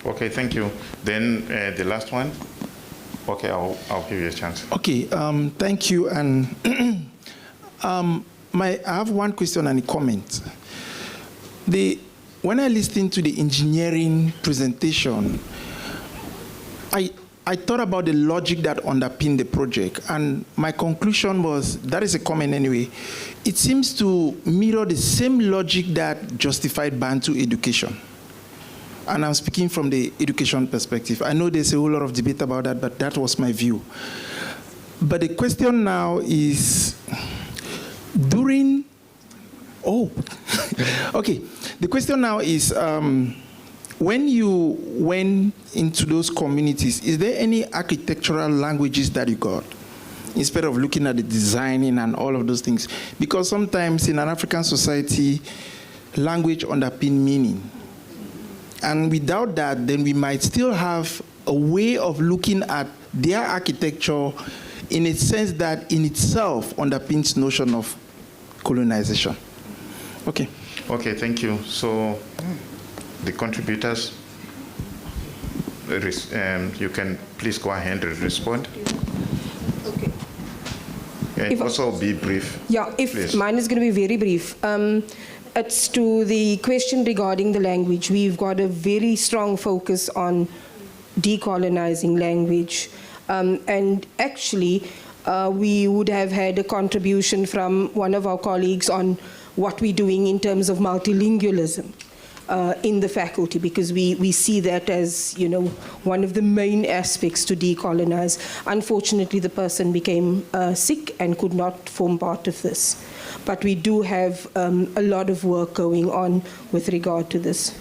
[SPEAKER 2] Okay, thank you. Then the last one. Okay, I'll give you a chance.
[SPEAKER 20] Okay, thank you. And I have one question and a comment. When I listened to the engineering presentation, I thought about the logic that underpinned the project, and my conclusion was, that is a comment anyway, it seems to mirror the same logic that justified Bantu education. And I'm speaking from the education perspective. I know there's a whole lot of debate about that, but that was my view. But the question now is, okay. The question now is, when you went into those communities, is there any architectural languages that you got, instead of looking at the designing and all of those things? Because sometimes in an African society, language underpins meaning. And without that, then we might still have a way of looking at their architecture in a sense that in itself underpins notion of colonization. Okay.
[SPEAKER 2] Okay, thank you. So the contributors, you can please go ahead and respond.
[SPEAKER 15] Okay.
[SPEAKER 2] And also be brief.
[SPEAKER 15] Yeah, mine is going to be very brief. It's to the question regarding the language. We've got a very strong focus on decolonizing language. And actually, we would have had a contribution from one of our colleagues on what we're doing in terms of multilingualism in the faculty, because we see that as, one of the main aspects to decolonize. Unfortunately, the person became sick and could not form part of this. But we do have a lot of work going on with regard to this.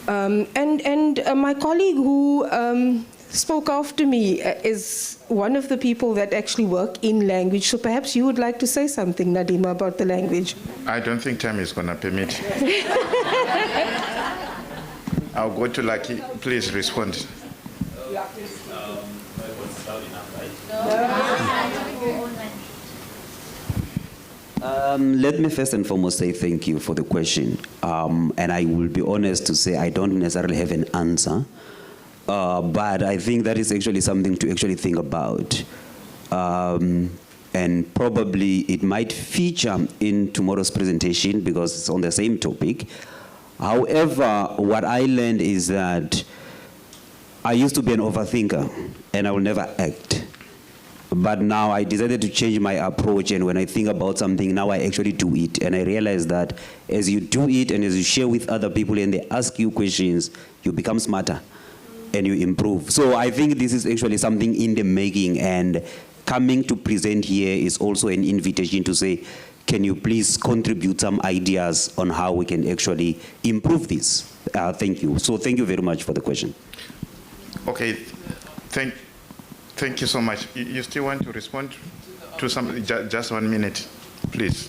[SPEAKER 15] And my colleague who spoke after me is one of the people that actually work in language. So perhaps you would like to say something, Nadima, about the language.
[SPEAKER 2] I don't think time is going to permit. I'll go to Lucky. Please respond.
[SPEAKER 21] Let me first and foremost say thank you for the question. And I will be honest to say I don't necessarily have an answer. But I think that is actually something to actually think about. And probably it might feature in tomorrow's presentation because it's on the same topic. However, what I learned is that I used to be an overthinker and I will never act. But now I decided to change my approach, and when I think about something, now I actually do it. And I realize that as you do it and as you share with other people and they ask you questions, you become smarter and you improve. So I think this is actually something in the making, and coming to present here is also an invitation to say, can you please contribute some ideas on how we can actually improve this? Thank you. So thank you very much for the question.
[SPEAKER 2] Okay, thank you so much. You still want to respond to something? Just 1 minute, please.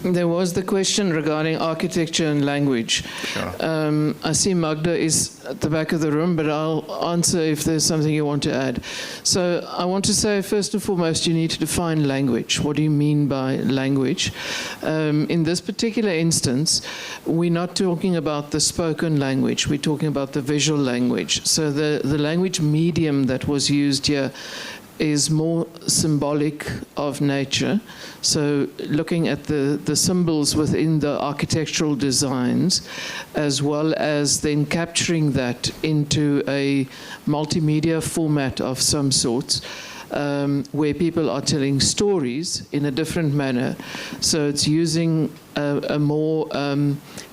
[SPEAKER 3] There was the question regarding architecture and language.
[SPEAKER 2] Sure.
[SPEAKER 3] I see Magda is at the back of the room, but I'll answer if there's something you want to add. So I want to say, first and foremost, you need to define language. What do you mean by language? In this particular instance, we're not talking about the spoken language. We're talking about the visual language. So the language medium that was used here is more symbolic of nature. So looking at the symbols within the architectural designs, as well as then capturing that into a multimedia format of some sorts. where people are telling stories in a different manner. So it's using a more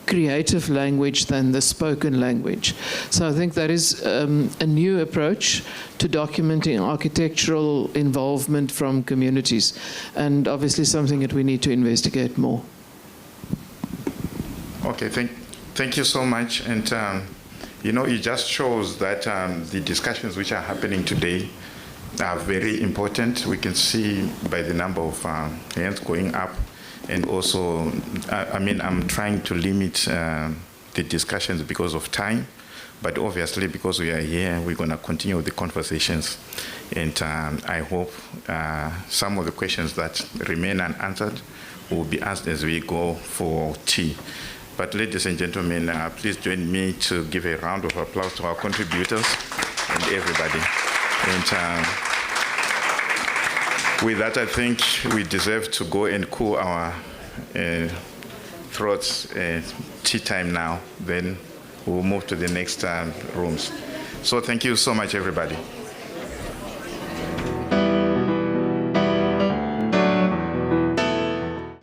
[SPEAKER 3] creative language than the spoken language. So I think that is a new approach to documenting architectural involvement from communities, and obviously something that we need to investigate more.
[SPEAKER 2] Okay, thank you so much. And you know, it just shows that the discussions which are happening today are very important. We can see by the number of hands going up. And also, I mean, I'm trying to limit the discussions because of time, but obviously because we are here, we're going to continue the conversations. And I hope some of the questions that remain unanswered will be asked as we go for tea. But ladies and gentlemen, please join me to give a round of applause to our contributors and everybody. And with that, I think we deserve to go and cool our throats. Tea time now. Then we'll move to the next rooms. So thank you so much, everybody.